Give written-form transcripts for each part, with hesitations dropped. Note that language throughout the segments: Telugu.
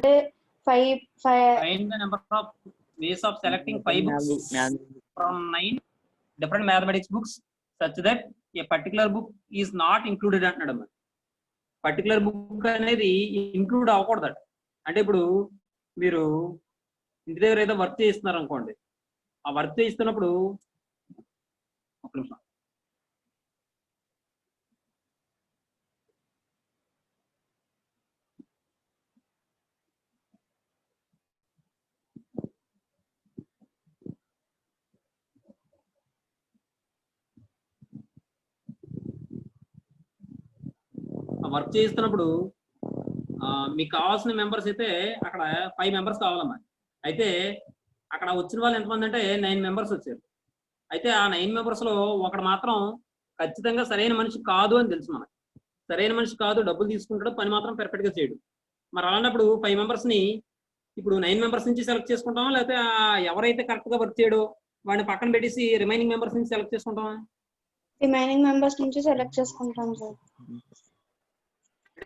Find the number of ways of selecting 5 books from 9 different mathematics books such that a particular book is not included అంటున్నాడు. పర్టికులర్ బుక్ అనేది ఇంక్లూడ్ అవ్వకూడదట. అంటే ఇప్పుడు మీరు ఇంటి దగ్గర ఏదో వర్క్ చేస్తున్నారు అనుకోండి, ఆ వర్క్ చేస్తున్నప్పుడు ఒక నిమిషం వర్క్ చేస్తున్నప్పుడు మీకు కావాల్సిన మెంబర్స్ అయితే అక్కడ 5 మెంబర్స్ కావాలమ్మా. అయితే అక్కడ వచ్చిన వాళ్ళు ఎంతమంది అంటే 9 మెంబర్స్ వచ్చారు. అయితే ఆ 9 మెంబర్స్ లో ఒకడు మాత్రం ఖచ్చితంగా సరైన మనిషి కాదు అని తెలుసు మనకు. సరైన మనిషి కాదు, డబ్బులు తీసుకుంటాడు, పని మాత్రం పర్ఫెక్ట్ గా చేయడు. మరి అలాంటప్పుడు 5 మెంబర్స్ ని ఇప్పుడు 9 మెంబర్స్ నుంచి సెలెక్ట్ చేసుకుంటామా, లేకపోతే ఎవరైతే కరెక్ట్ గా వర్క్ చేయడో వాడిని పక్కన పెట్టేసి రిమైనింగ్ మెంబర్స్ నుంచి సెలెక్ట్ చేసుకుంటామా? రిమైనింగ్ మెంబర్స్ నుంచి సెలెక్ట్ చేసుకుంటాం సార్.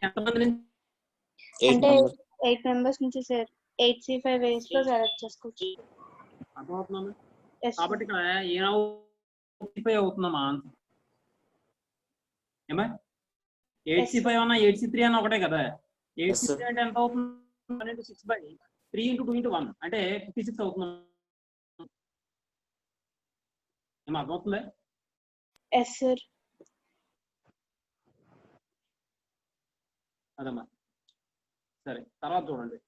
ఎంతమంది నుంచి? అంటే 8 మెంబర్స్ నుంచి సార్ 8C5 వేస్ లో సెలెక్ట్ చేసుకోవచ్చు. అర్థమవుతుందా? కాబట్టి ఇక్కడ ఏమవుతుంది అవుతుందమ్మా ఏమా 8C5 అన్నా 8C3 అన్న ఒకటే కదా. 8C3 అంటే ఎంత అవుతుంది? 6/3 × 2 × 1 అంటే 56 అవుతుంది. ఏమా అర్థమవుతుందా? Yes sir. అదమ్మా సరే, తర్వాత చూడండి.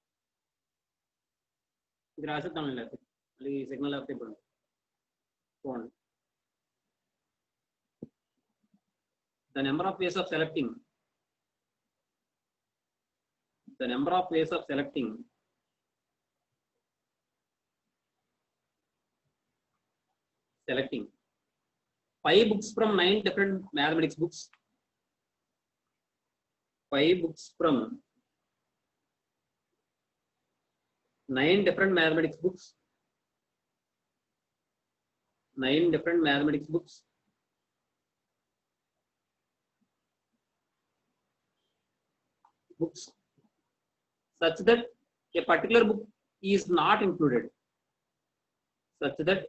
ఇది రాసేద్దాం లేకపోతే మళ్ళీ సిగ్నల్ లేకపోతే ఇప్పుడు చూడండి. The number of ways of selecting selecting 5 books from 9 different mathematics books. 5 books from 9 different mathematics books. 9 different mathematics books. Books such that a particular book is not included. Such that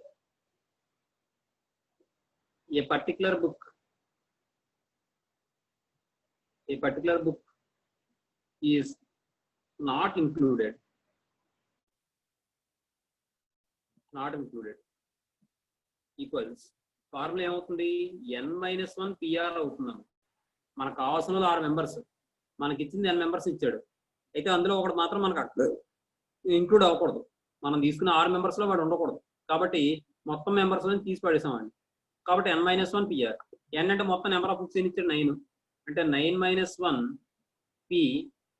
a particular book is not included. Not included equals formula ఏమవుతుంది? n-1 PR అవుతుంది. మనకు కావాల్సిన 6 మెంబర్స్, మనకి ఇచ్చింది n మెంబర్స్ ఇచ్చాడు. అయితే అందులో ఒకటి మాత్రం మనకు ఇంక్లూడ్ అవ్వకూడదు. మనం తీసుకున్న 6 మెంబర్స్ లో వాడు ఉండకూడదు. కాబట్టి మొత్తం మెంబర్స్ నుంచి తీసి పడేసామండి. కాబట్టి n-1 PR. n అంటే మొత్తం నెంబర్ ఆఫ్ బుక్స్ ఎన్ని ఇచ్చాడు? 9. అంటే 9 - 1 P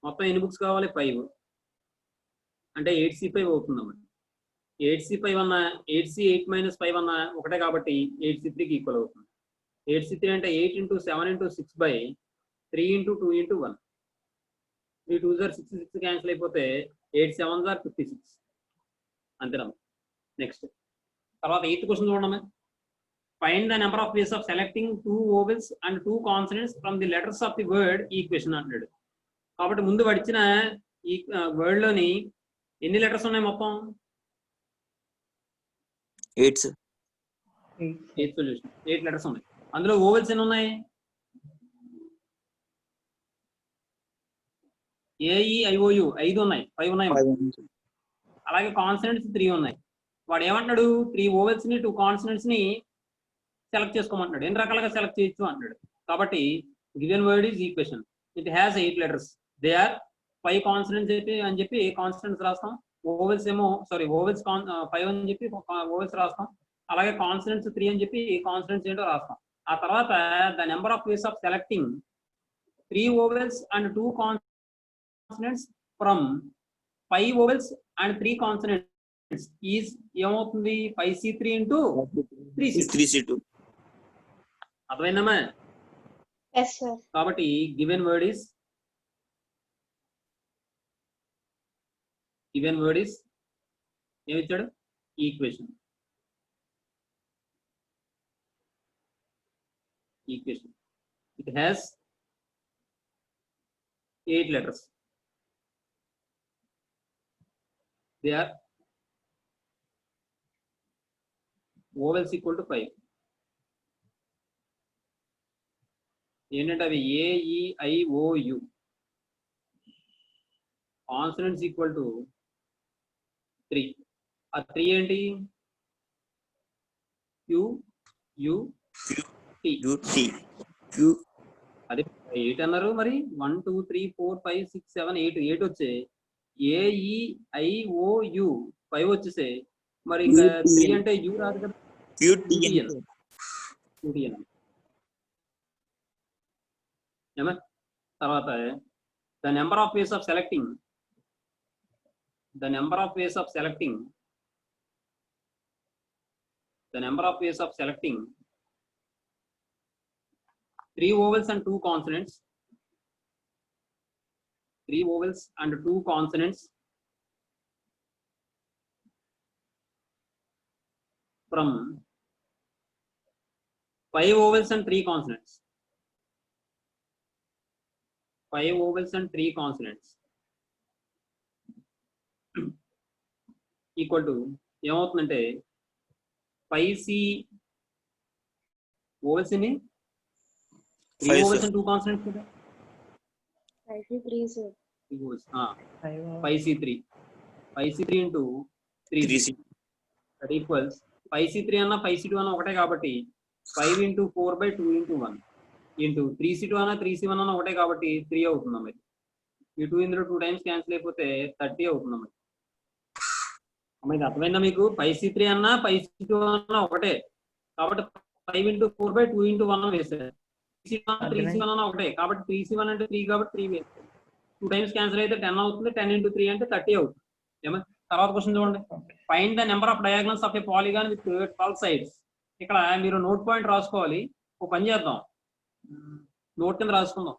మొత్తం ఎన్ని బుక్స్ కావాలి? 5. అంటే 8C5 అవుతుందన్నమాట. 8C5 అన్న 8C8 - 5 అన్న ఒకటే కాబట్టి 8C3కి ఈక్వల్ అవుతుంది. 8C3 అంటే 8 × 7 × 6/3 × 2 × 1. 3 2s are 6, 6 క్యాన్సిల్ అయిపోతే 8 7s are 56. అంతేనా? నెక్స్ట్ తర్వాత 8th క్వశ్చన్ చూడమ్మా. Find the number of ways of selecting 2 vowels and 2 consonants from the letters of the word equation అన్నాడు. కాబట్టి ముందు వడిచిన ఈ వర్డ్ లోని ఎన్ని లెటర్స్ ఉన్నాయి? మొత్తం 8 సొల్యూషన్ 8 లెటర్స్ ఉన్నాయి. అందులో ఓవెల్స్ ఎన్ని ఉన్నాయి? AEIOU 5 ఉన్నాయి, 5 ఉన్నాయి. అలాగే కాన్సనెంట్స్ 3 ఉన్నాయి. వాడు ఏమంటాడు? 3 ఓవెల్స్ ని 2 కాన్సనెంట్స్ ని సెలెక్ట్ చేసుకోమంటున్నాడు. ఎన్ని రకాలుగా సెలెక్ట్ చేయొచ్చు అంటాడు. కాబట్టి given word is equation. It has 8 letters. They are 5 consonants అని చెప్పి కాన్స్టెంట్స్ రాస్తాం. ఓవెల్స్ ఏమో ఓవెల్స్ 5 అని చెప్పి ఓవెల్స్ రాస్తాం. అలాగే కాన్సనెంట్స్ 3 అని చెప్పి కాన్సనెంట్స్ ఏంటో రాస్తాం. ఆ తర్వాత the number of ways of selecting 3 vowels and 2 consonants from 5 vowels and 3 consonants is ఏమవుతుంది? 5C3 × 3C2. అర్థమైందమ్మా? Yes sir. కాబట్టి గివెన్ వర్డ్ ఈస్ ఏమిచ్చాడు? Equation. It has 8 letters. They are vowels equal to 5. ఏంటంటే అవి AEIOU. Consonants equal to 3. ఆ 3 ఏంటి? QUT. అదే 8 అన్నారు మరి. 1 2 3 4 5 6 7 8 వచ్చే. AEIOU 5 వచ్చేసే. మరి ఇంకా 3 అంటే U రాదు కదా. QTN. ఏమా తర్వాత the number of ways of selecting 3 vowels and 2 consonants. 3 vowels and 2 consonants from 5 vowels and 3 consonants. 5 vowels and 3 consonants equal to ఏమవుతుందంటే 5C vowels in 3 vowels and 2 consonants కదా. 5C3 sir. 5C3 into 3C. That equals 5C3 అన్న 5C2 అన్న ఒకటే కాబట్టి 5 into 4 by 2 into 1 into 3C2 అన్న 3C1 అన్న ఒకటే కాబట్టి 3 అవుతుంది అమ్మాయి. ఈ 2 ఇందులో 2 టైమ్స్ క్యాన్సిల్ అయిపోతే 30 అవుతుంది అమ్మాయి. అమ్మాయి అర్థమైందా మీకు? 5C3 అన్న 5C2 అన్న ఒకటే కాబట్టి 5 into 4 by 2 into 1 వేసారు. 3C1 అన్న ఒకటే కాబట్టి 3C1 అంటే 3 కాబట్టి 3 వేస్తారు. 2 టైమ్స్ క్యాన్సిల్ అయితే 10 అవుతుంది. 10 into 3 అంటే 30 అవుతుంది. ఏమన్నా తర్వాత క్వశ్చన్ చూడండి. Find the number of diagonals of A polygon with 12 sides. ఇక్కడ మీరు నోట్ పాయింట్ రాసుకోవాలి. ఒక పని చేద్దాం, నోట్ కింద రాసుకుందాం.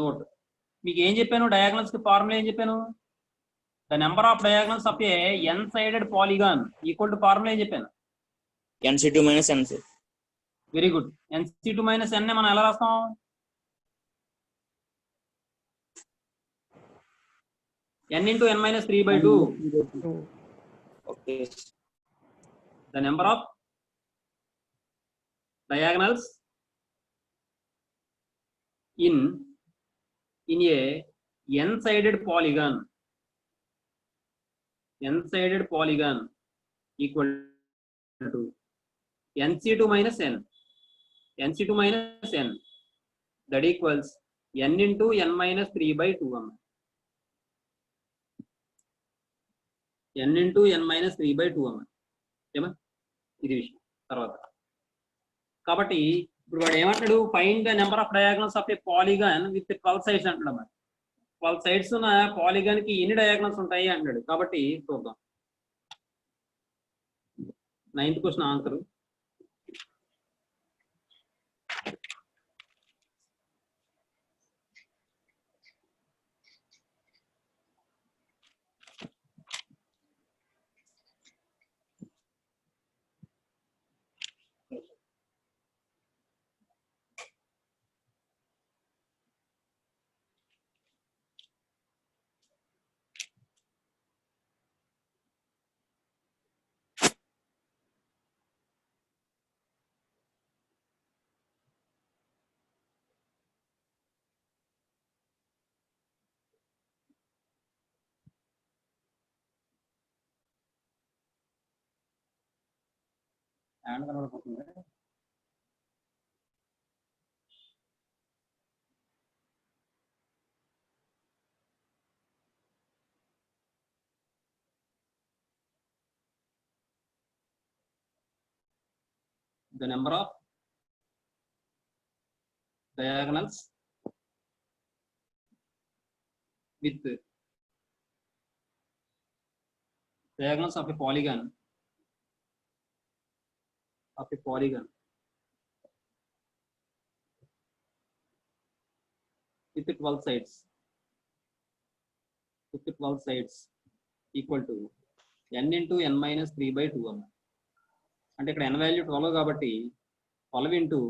నోట్ మీకు ఏం చెప్పాను? డయాగ్నల్స్ కి ఫార్ములా ఏం చెప్పాను? The number of diagonals of a N sided polygon equal to formula ఏం చెప్పాను? NC2 minus NC. Very good. NC2 minus N మనం ఎలా రాస్తాం? N into N minus 3 by 2. Okay. The number of diagonals in a n-sided polygon. N-sided polygon equal to NC2 minus N. NC2 minus N. That equals N into N minus 3 by 2. N into N minus 3 by 2 అమ్మ. ఏమా ఇది విషయం. తర్వాత కాబట్టి ఇప్పుడు వాడు ఏమంటాడు? Find the number of diagonals of A polygon with 12 sides అంటాడు అన్నమాట. 12 సైడ్స్ ఉన్న పాలిగాన్ కి ఎన్ని డయాగ్నల్స్ ఉంటాయి అంటాడు. కాబట్టి చూద్దాం. 9th question answer. హ్యాండ్ కనబడిపోతుంది. The number of diagonals with diagonals of a polygon with 12 sides equal to n into n minus 3 by 2 అమ్మ. అంటే ఇక్కడ n వాల్యూ 12 కాబట్టి 12 into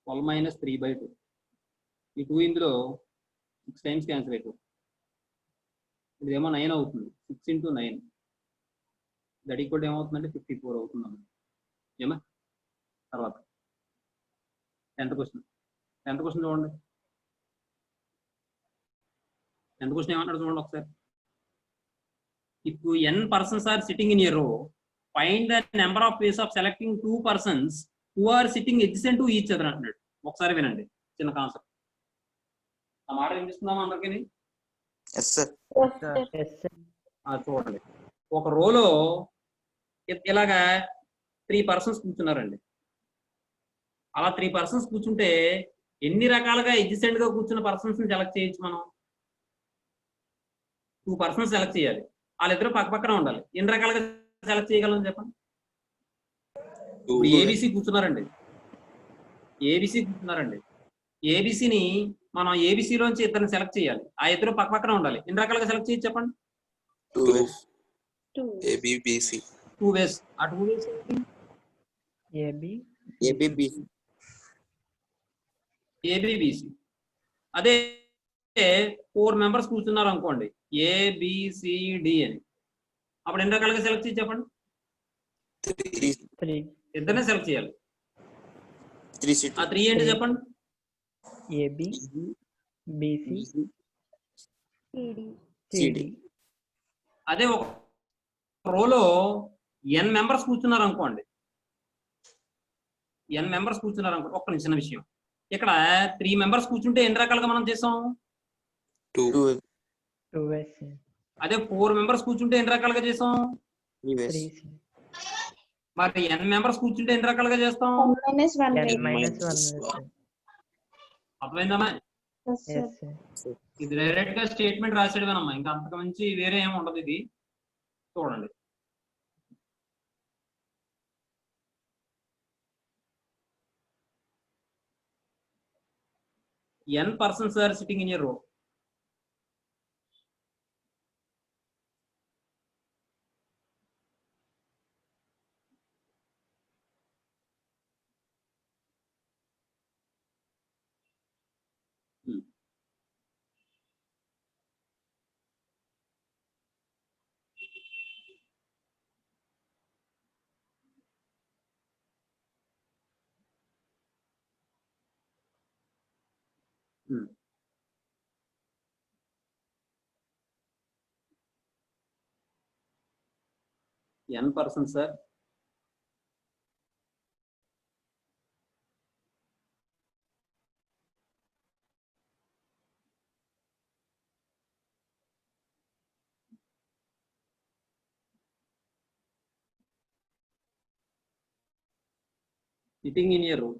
12 minus 3 by 2. ఈ 2 ఇందులో 6 టైమ్స్ క్యాన్సిల్ అయిపోతుంది. ఇదేమో 9 అవుతుంది. 6 into 9 దట్ ఈక్వల్ ఏమవుతుందంటే 54 అవుతుంది. ఏమా తర్వాత 10th క్వశ్చన్ చూడండి. 10th క్వశ్చన్ ఏమంటారు చూడండి ఒకసారి. If n persons are sitting in a row, find the number of ways of selecting 2 persons who are sitting adjacent to each other అంటున్నాడు. ఒకసారి వినండి చిన్న కాన్సెప్ట్. ఆ మాట వినిపిస్తుందా అందరికీ? Yes, sir. చూడండి, ఒక రోలో ఇలాగా 3 persons కూర్చున్నారండి. అలా 3 persons కూర్చుంటే ఎన్ని రకాలుగా ఎడ్జసెంట్ గా కూర్చున్న పర్సన్స్ సెలెక్ట్ చేయొచ్చు మనం? 2 persons సెలెక్ట్ చేయాలి. వాళ్ళిద్దరూ పక్క పక్కన ఉండాలి. ఎన్ని రకాలుగా సెలెక్ట్ చేయగలం చెప్పండి? ఇప్పుడు ఏబిసి కూర్చున్నారండి. ఏబిసిని మనం ఏబిసిలోంచి ఇద్దరిని సెలెక్ట్ చేయాలి. ఆ ఇద్దరు పక్క పక్కన ఉండాలి. ఎన్ని రకాలుగా సెలెక్ట్ చేయొచ్చు చెప్పండి? 2 ways. ABBC. 2 ways. ఆ 2 ways ఏబిబిసి. అదే 4 members కూర్చున్నారు అనుకోండి, ఏబిసిడి అని. అప్పుడు ఎన్ని రకాలుగా సెలెక్ట్ చేసి చెప్పండి? 3. ఇద్దరినే సెలెక్ట్ చేయాలి. 3 ఆ 3 ఏంటి చెప్పండి? AB BC CD. అదే ఒక రోలో n members కూర్చున్నారు అనుకోండి, ఒక్క చిన్న విషయం. ఇక్కడ 3 members కూర్చుంటే ఎన్ని రకాలుగా మనం చేసాం? 2. అదే 4 members కూర్చుంటే ఎన్ని రకాలుగా చేసాం? 3 ways. మరి n members కూర్చుంటే ఎన్ని రకాలుగా చేస్తాం? -1 అర్థమైందమ్మా? ఇది డైరెక్ట్ గా స్టేట్మెంట్ రాసేయడమేనమ్మా, ఇంకా అంతకు మించి వేరే ఏమి ఉండదు. ఇది చూడండి, n persons are sitting in a row. n persons are sitting in a row.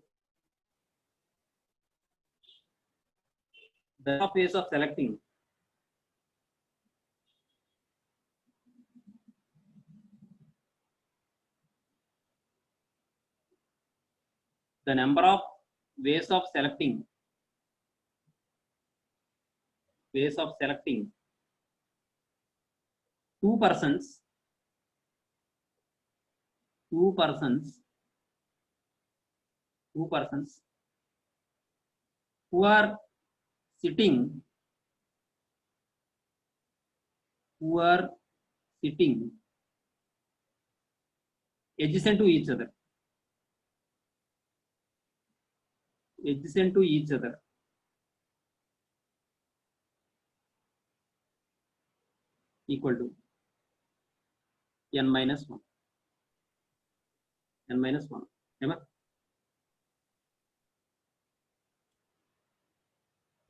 The ways of selecting the number of ways of selecting 2 persons who are sitting adjacent to each other. Equal to n minus 1. ఏమా?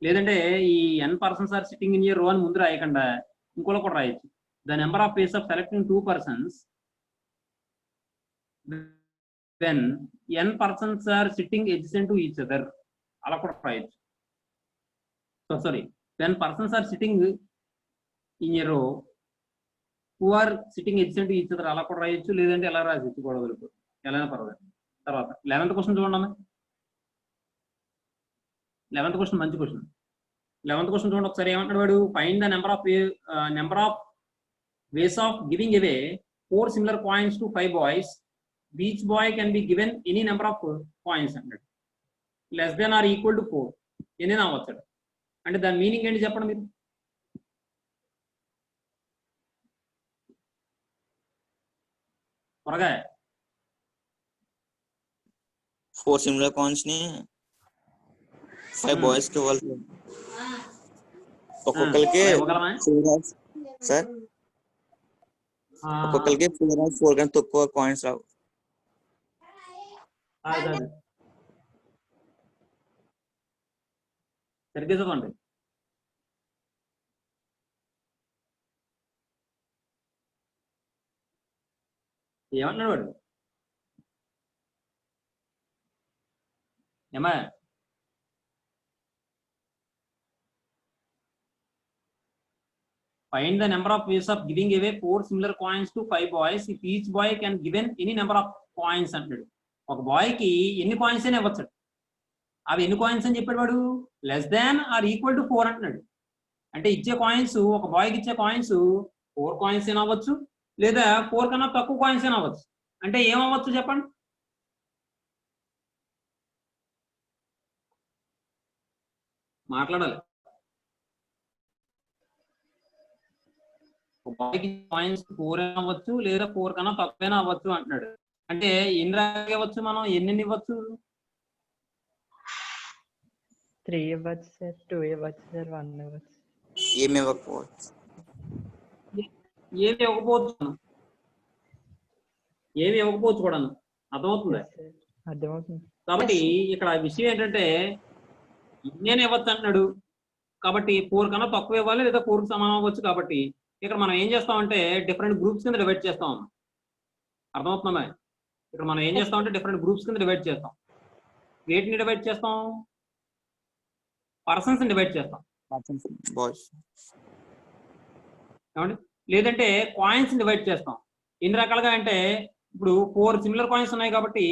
లేదంటే ఈ n persons are sitting in a row అని ముందు రాయకుండా ఇంకోలా కూడా రాయొచ్చు. The number of ways of selecting 2 persons when n persons are sitting adjacent to each other, అలా కూడా రాయొచ్చు. when persons are sitting in a row who are sitting adjacent to each other, అలా కూడా రాయొచ్చు. లేదంటే ఎలా రాయొచ్చు గొడవలు, ఎలా పర్వాలేదు. తర్వాత 11th క్వశ్చన్ చూడండి అమ్మా. 11th క్వశ్చన్ మంచి క్వశ్చన్. 11th క్వశ్చన్ చూడండి ఒకసారి. ఏమంటాడు వాడు? Find the number of ways of giving away 4 similar coins to 5 boys. Each boy can be given any number of coins అంటాడు. less than or equal to 4 ఎన్ని అవ్వచ్చు. అంటే దాని మీనింగ్ ఏంటి చెప్పండి మీరు. త్వరగా 4 similar coins ని 5 boys కి ఇవ్వాలి ఒక్కొక్కరికి ఇవ్వగలమా? సార్ ఒక్కొక్కరికి 4 కన్నా తక్కువ కాయిన్స్ రావు. సరిగ్గా చదవండి. ఏమన్నాడు వాడు? ఏమా find the number of ways of giving away 4 similar coins to 5 boys if each boy can given any number of coins అంటాడు. ఒక బాయ్ కి ఎన్ని కాయిన్స్ అయినా ఇవ్వచ్చు. అవి ఎన్ని కాయిన్స్ అని చెప్పాడు వాడు? Less than or equal to 4 అంటున్నాడు. అంటే ఇచ్చే కాయిన్స్, ఒక బాయ్కి ఇచ్చే కాయిన్స్ 4 కాయిన్స్ అయినా అవ్వచ్చు, లేదా 4 కన్నా తక్కువ కాయిన్స్ అయినా అవ్వచ్చు. అంటే ఏమవ్వచ్చు చెప్పండి? మాట్లాడాలి. బాయ్కి కాయిన్స్ 4 అవ్వచ్చు, లేదా 4 కన్నా తక్కువైనా అవ్వచ్చు అంటున్నాడు. అంటే ఎన్ని రావచ్చు, మనం ఎన్ని ఇవ్వచ్చు? 3 ఇవ్వచ్చు సార్, 2 ఇవ్వచ్చు సార్, 1 ఇవ్వచ్చు. ఏమి ఇవ్వకపోవచ్చు. ఏమి ఇవ్వకపోవచ్చు, ఏమి ఇవ్వకపోవచ్చు కూడా. అర్థమవుతుంది? అర్థమవుతుంది. కాబట్టి ఇక్కడ విషయం ఏంటంటే నేను ఇవ్వచ్చు అంటున్నాడు. కాబట్టి 4 కన్నా తక్కువ ఇవ్వాలి, లేదా 4కి సమానం అవ్వచ్చు. కాబట్టి ఇక్కడ మనం ఏం చేస్తామంటే డిఫరెంట్ గ్రూప్స్ కింద డివైడ్ చేస్తాం. అర్థమవుతుందా? ఇక్కడ మనం ఏం చేస్తామంటే డిఫరెంట్ గ్రూప్స్ కింద డివైడ్ చేస్తాం. వేటిని డివైడ్ చేస్తాం? పర్సన్స్ డివైడ్ చేస్తాం. ఏమండి? లేదంటే కాయిన్స్ డివైడ్ చేస్తాం. ఎన్ని రకాలుగా అంటే ఇప్పుడు 4 సిమిలర్ కాయిన్స్ ఉన్నాయి కాబట్టి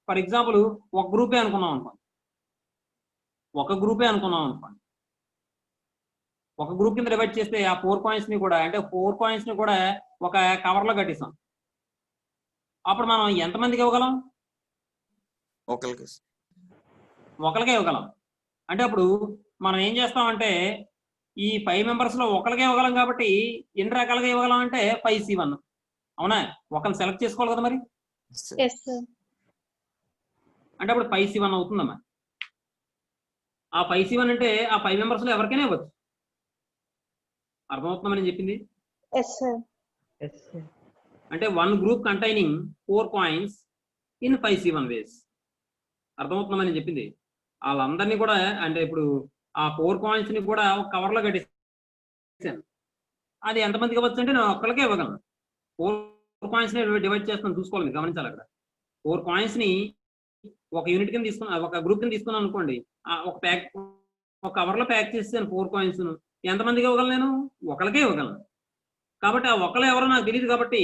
ఫర్ ఎగ్జాంపుల్ ఒక గ్రూపే అనుకున్నాం అనుకోండి. ఒక గ్రూప్ కింద డివైడ్ చేస్తే ఆ 4 కాయిన్స్ ని కూడా, అంటే 4 కాయిన్స్ ని కూడా ఒక కవర్ లో కట్టిస్తాం. అప్పుడు మనం ఎంతమందికి ఇవ్వగలం? ఒకరికే ఇవ్వగలం. అంటే అప్పుడు మనం ఏం చేస్తామంటే ఈ 5 మెంబర్స్ లో ఒకరికే ఇవ్వగలం. కాబట్టి ఎన్ని రకాలుగా ఇవ్వగలం అంటే 5C1. అవునా? ఒకరిని సెలెక్ట్ చేసుకోవాలి కదా మరి. అంటే అప్పుడు 5C1 అవుతుందమ్మా. ఆ 5C1 అంటే ఆ 5 మెంబర్స్ లో ఎవరికైనా ఇవ్వచ్చు. అర్థమవుతుందని చెప్పింది. అంటే 1 group containing 4 coins in 5C1 వేస్. అర్థమవుతుందని చెప్పింది. వాళ్ళందరినీ కూడా, అంటే ఇప్పుడు ఆ 4 కాయిన్స్ ని కూడా ఒక కవర్ లో కట్టేసాను. అది ఎంతమందికి ఇవ్వచ్చు అంటే నేను ఒక్కరికే ఇవ్వగలను. 4 కాయిన్స్ ని డివైడ్ చేస్తాను, చూసుకోవాలి, మీరు గమనించాలి. అక్కడ 4 కాయిన్స్ ని ఒక యూనిట్ కింద తీసుకున్నా, ఒక గ్రూప్ కింద తీసుకున్నాను అనుకోండి. ఒక కవర్ లో ప్యాక్ చేసాను 4 కాయిన్స్. ఎంతమందికి ఇవ్వగలను? నేను ఒకరికే ఇవ్వగలను. కాబట్టి ఆ ఒకరు ఎవరో నాకు తెలియదు. కాబట్టి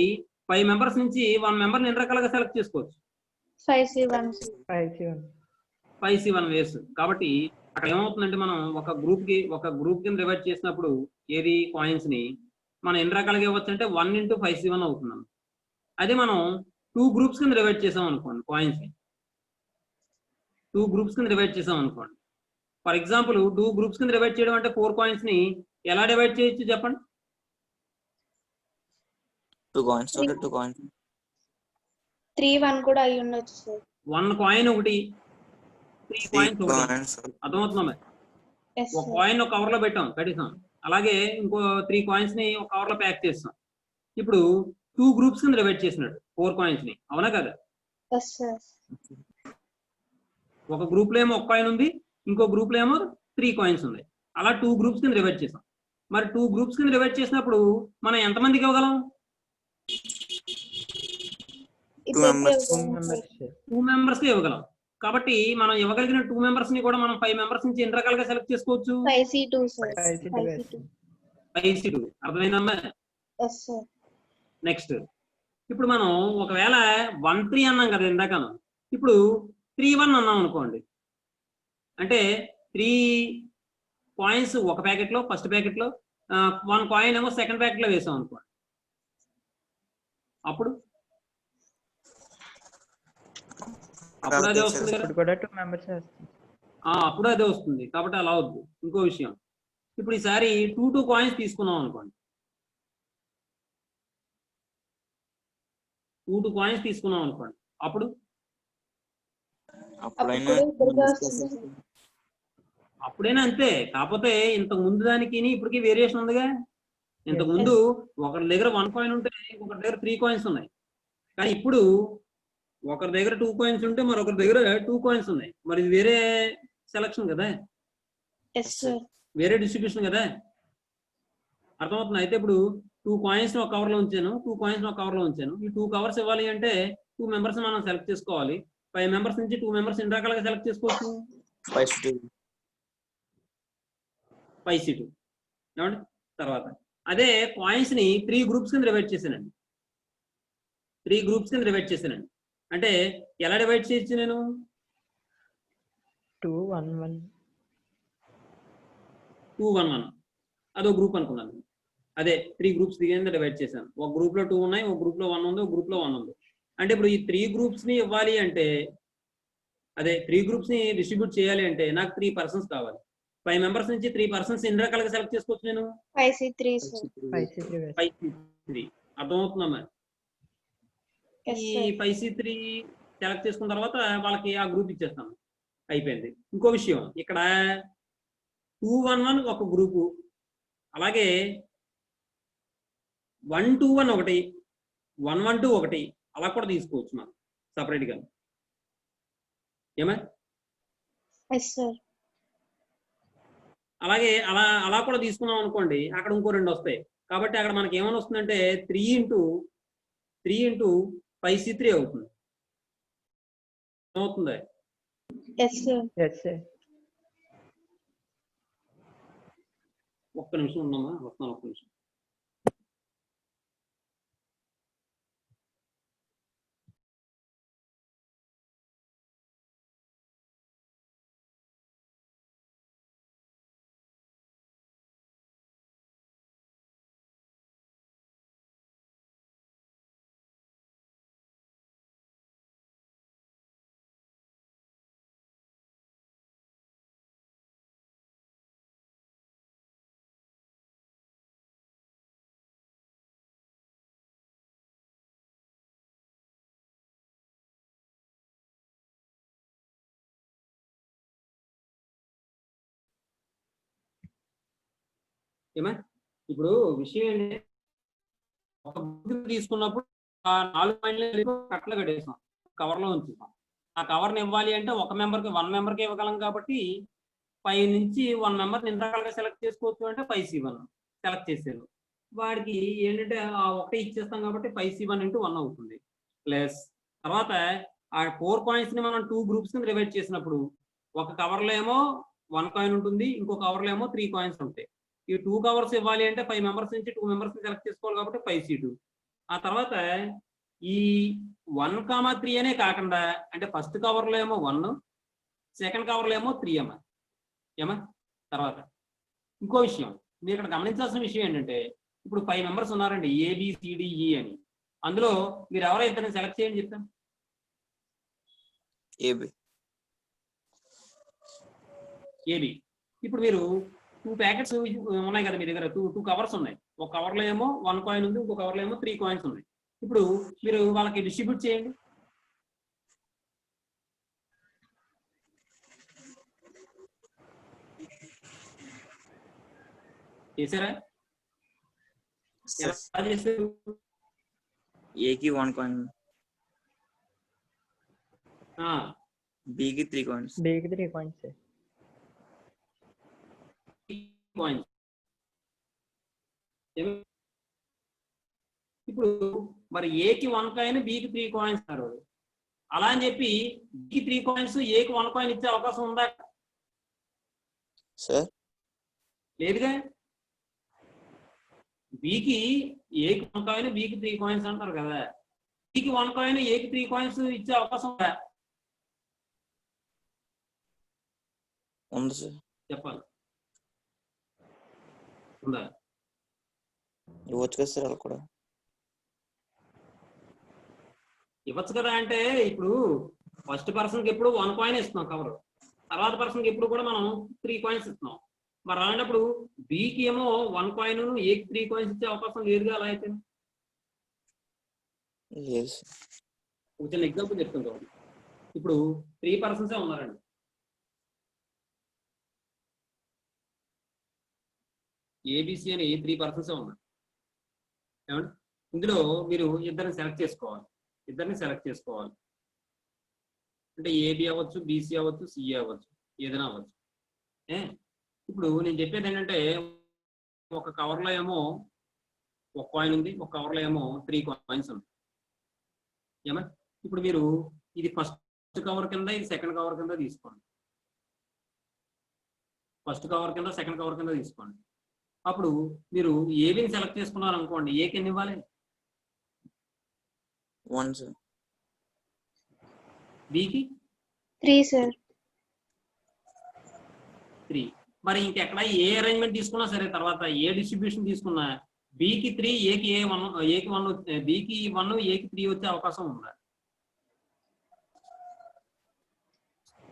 5 మెంబర్స్ నుంచి 1 మెంబర్ని ఎన్ని రకాలుగా సెలెక్ట్ చేసుకోవచ్చు? 5C1 వేస్. కాబట్టి అక్కడ ఏమవుతుందంటే మనం ఒక గ్రూప్ కింద డివైడ్ చేసినప్పుడు ఏది కాయిన్స్ ని మనం ఎన్ని రకాలుగా ఇవ్వచ్చు అంటే 1 into 5C1 అవుతుంది. అదే మనం 2 గ్రూప్స్ కింద డివైడ్ చేసాం అనుకోండి, కాయిన్స్ ని 2 గ్రూప్స్ కింద డివైడ్ చేసాం అనుకోండి. ఫర్ ఎగ్జాంపుల్ 2 గ్రూప్స్ కింద డివైడ్ చేయడం అంటే 4 కాయిన్స్ ని ఎలా డివైడ్ చేయొచ్చు చెప్పండి? 2 కాయిన్స్ 2 కాయిన్స్ 3-1 కూడా అయి ఉండొచ్చు సార్. 1 కాయిన్ ఒకటి, 3 కాయిన్స్ ఒకటి. అర్థమవుతుందా? ఒక కాయిన్ ఒక కవర్ లో పెట్టాం, కట్టేసాం. అలాగే ఇంకో 3 కాయిన్స్ ని ఒక కవర్ లో ప్యాక్ చేస్తాం. ఇప్పుడు 2 గ్రూప్స్ కింద డివైడ్ చేసినాడు 4 కాయిన్స్ ని. అవునా కదా? ఒక గ్రూప్ లో ఏమో 1 కాయిన్ ఉంది, ఇంకో గ్రూప్ లో ఏమో 3 కాయిన్స్ ఉన్నాయి. అలా 2 గ్రూప్స్ కింద డివైడ్ చేసాం. మరి 2 గ్రూప్స్ కింద డివైడ్ చేసినప్పుడు మనం ఎంతమందికి ఇవ్వగలం? 2 మెంబర్స్ కి ఇవ్వగలం. కాబట్టి మనం ఇవ్వగలిగిన 2 మెంబర్స్ ని కూడా మనం 5 మెంబర్స్ నుంచి ఎన్ని రకాలుగా సెలెక్ట్ చేసుకోవచ్చు? 5C2. అర్థమైందమ్మా? నెక్స్ట్, ఇప్పుడు మనం ఒకవేళ 1-3 అన్నాం కదా ఇందాక. ఇప్పుడు 3-1 అన్నాం అనుకోండి. అంటే 3 కాయిన్స్ ఒక ప్యాకెట్ లో, ఫస్ట్ ప్యాకెట్ లో 1 కాయిన్ ఏమో సెకండ్ ప్యాకెట్ లో వేసాం అనుకోండి. అప్పుడు అదే వస్తుంది కదా. అప్పుడు అదే వస్తుంది. కాబట్టి అలా వద్దు. ఇంకో విషయం, ఇప్పుడు ఈసారి 2 కాయిన్స్ తీసుకున్నాం అనుకోండి, 2 కాయిన్స్ తీసుకున్నాం అనుకోండి, అప్పుడు అప్పుడైనా ఇద్దరికీ వస్తుంది. అప్పుడైనా అంతే. కాకపోతే ఇంతకు ముందు దానికి ఇప్పటికి వేరియేషన్ ఉందిగా. ఇంతకు ముందు ఒకరి దగ్గర 1 కాయిన్ ఉంటే ఇంకొకరి దగ్గర 3 కాయిన్స్ ఉన్నాయి. కానీ ఇప్పుడు ఒకరి దగ్గర 2 కాయిన్స్ ఉంటే మరొకరి దగ్గర 2 కాయిన్స్ ఉన్నాయి. మరి ఇది వేరే సెలక్షన్ కదా, ఎస్ సార్. వేరే డిస్ట్రిబ్యూషన్ కదా. అర్థమవుతుంది. అయితే ఇప్పుడు 2 కాయిన్స్ ఒక కవర్ లో ఉంచాను, 2 కాయిన్స్ ఒక కవర్ లో ఉంచాను. ఈ 2 కవర్స్ ఇవ్వాలి అంటే 2 మెంబర్స్ మనం సెలెక్ట్ చేసుకోవాలి. 5 మెంబర్స్ నుంచి 2 మెంబర్స్ ఎన్ని రకాలుగా సెలెక్ట్ చేసుకోవచ్చు? 5C2 ఏమండి. తర్వాత అదే కాయిన్స్ ని 3 గ్రూప్స్ కింద డివైడ్ చేశానండి. 3 గ్రూప్స్ కింద డివైడ్ చేశానండి. అంటే ఎలా డివైడ్ చేయొచ్చు నేను? 2 1 1 2 1 1 అదో గ్రూప్ అనుకున్నాను. అదే 3 గ్రూప్స్ కింద డివైడ్ చేశాను. ఒక గ్రూప్ లో 2 ఉన్నాయి, ఒక గ్రూప్ లో 1 ఉంది, ఒక గ్రూప్ లో 1 ఉంది. అంటే ఇప్పుడు ఈ 3 గ్రూప్స్ ని ఇవ్వాలి అంటే, అదే 3 గ్రూప్స్ ని డిస్ట్రిబ్యూట్ చేయాలి అంటే నాకు 3 పర్సన్స్ కావాలి. 5 మెంబర్స్ నుంచి 3 పర్సన్స్ ఎన్ని రకాలుగా సెలెక్ట్ చేసుకోవచ్చు నేను? 5C3 sir. 5C3 అర్థమవుతుందా మరి? ఈ 5C3 సెలెక్ట్ చేసుకున్న తర్వాత వాళ్ళకి ఆ గ్రూప్ ఇచ్చేస్తాను, అయిపోయింది. ఇంకో విషయం, ఇక్కడ 2 1 1 ఒక గ్రూపు, అలాగే 1 2 1 ఒకటి, 1 1 2 ఒకటి, అలా కూడా తీసుకోవచ్చు మనం సపరేట్ గా. ఏమా? Yes sir. అలాగే అలా కూడా తీసుకున్నాం అనుకోండి, అక్కడ ఇంకో 2 వస్తాయి. కాబట్టి అక్కడ మనకి ఏమని వస్తుందంటే 3 ఇంటూ 5C3 అవుతుంది. అవుతుందా? Yes sir. Yes sir. ఒక్క నిమిషం ఉన్నామా, వస్తాను ఒక్క నిమిషం. ఏమా? ఇప్పుడు విషయం ఏంటంటే, ఒక బుక్ తీసుకున్నప్పుడు ఆ 4 పాయింట్లు కట్టలు కట్టేసాం, కవర్ లో ఉంచుతాం. ఆ కవర్ని ఇవ్వాలి అంటే ఒక మెంబర్కి 1 మెంబర్కి ఇవ్వగలం. కాబట్టి 5 నుంచి 1 మెంబర్ని ఎన్ని రకాలుగా సెలెక్ట్ చేసుకోవచ్చు అంటే 5C1 సెలెక్ట్ చేశారు. వాడికి ఏంటంటే ఆ ఒకటే ఇచ్చేస్తాం కాబట్టి 5C1 × 1 అవుతుంది. ప్లస్ తర్వాత ఆ 4 కాయిన్స్ ని మనం 2 గ్రూప్స్ కింద డివైడ్ చేసినప్పుడు ఒక కవర్ లో ఏమో 1 కాయిన్ ఉంటుంది, ఇంకో కవర్ లో ఏమో 3 కాయిన్స్ ఉంటాయి. ఈ 2 కవర్స్ ఇవ్వాలి అంటే 5 మెంబర్స్ నుంచి 2 మెంబర్స్ సెలెక్ట్ చేసుకోవాలి కాబట్టి 5C2. ఆ తర్వాత ఈ 1,3 అనే కాకుండా, అంటే ఫస్ట్ కవర్ లో ఏమో 1, సెకండ్ కవర్ లో ఏమో 3 ఏమా. తర్వాత ఇంకో విషయం మీరు ఇక్కడ గమనించాల్సిన విషయం ఏంటంటే, ఇప్పుడు 5 మెంబర్స్ ఉన్నారండి, ABCDE అని. అందులో మీరు ఎవరో ఇద్దరిని సెలెక్ట్ చేయండి చెప్తాను. ఏబి. ఇప్పుడు మీరు 2 ప్యాకెట్స్ ఉన్నాయి కదా మీ దగ్గర, 2 కవర్స్ ఉన్నాయి. ఒక కవర్ లో ఏమో 1 కాయిన్ ఉంది, ఇంకో కవర్ లో ఏమో 3 కాయిన్స్ ఉన్నాయి. ఇప్పుడు మీరు వాళ్ళకి డిస్ట్రిబ్యూట్ చేయండి. చేశారా? ఎలా చేశారు? ఏకి 1 కాయిన్, బికి 3 కాయిన్స్. బికి 3 కాయిన్స్ సార్. కాయిన్స్. ఇప్పుడు మరి ఏకి 1 కాయిన్, బికి 3 కాయిన్స్ అన్నారు. అలా అని చెప్పి బికి 3 కాయిన్స్, ఏకి 1 కాయిన్ ఇచ్చే అవకాశం ఉందా? సార్ లేదుగా. బికి ఏకి 1 కాయిన్, బికి 3 కాయిన్స్ అంటారు కదా. బికి 1 కాయిన్, ఏకి 3 కాయిన్స్ ఇచ్చే అవకాశం ఉందా? ఉంది సార్. చెప్పాలి. ఉందా? ఇవ్వచ్చు కదా సార్. అలా కూడా ఇవ్వచ్చు కదా. అంటే ఇప్పుడు ఫస్ట్ పర్సన్కి ఎప్పుడు 1 కాయిన్ ఇస్తున్నాం కవర్, తర్వాత పర్సన్కి ఎప్పుడు కూడా మనం 3 కాయిన్స్ ఇస్తున్నాం. మరి అలాంటప్పుడు బికి ఏమో 1 కాయిన్ ఏకి 3 కాయిన్స్ ఇచ్చే అవకాశం లేదుగా అలా అయితే. yes ఒక చిన్న ఎగ్జాంపుల్ చెప్తాను చూడండి. ఇప్పుడు 3 పర్సన్స్ ఉన్నారండి. ఏబిసి అని 3 పర్సన్స్ ఉన్నారు. ఏమండి ఇందులో మీరు ఇద్దరిని సెలెక్ట్ చేసుకోవాలి. అంటే ఏబి అవ్వచ్చు, బీసీ అవ్వచ్చు, సిఏ అవ్వచ్చు, ఏదైనా అవ్వచ్చు. ఇప్పుడు నేను చెప్పేది ఏంటంటే ఒక కవర్లో ఏమో 1 కాయిన్ ఉంది, ఒక కవర్లో ఏమో 3 కాయిన్స్ ఉంది. ఏమన్నా ఇప్పుడు మీరు ఇది ఫస్ట్ కవర్ కింద, ఇది సెకండ్ కవర్ కింద తీసుకోండి. ఫస్ట్ కవర్ కింద, సెకండ్ కవర్ కింద తీసుకోండి. అప్పుడు మీరు ఏబిని సెలెక్ట్ చేసుకున్నారు అనుకోండి, ఏకి ఎన్ని ఇవ్వాలి? 1 sir బికి 3 సార్. 3. మరి ఇంకెక్కడ ఏ అరేంజ్మెంట్ తీసుకున్నా సరే, తర్వాత ఏ డిస్ట్రిబ్యూషన్ తీసుకున్నా బికి 3, ఏకి 1, బికి 1, ఏకి 3 వచ్చే అవకాశం ఉందా?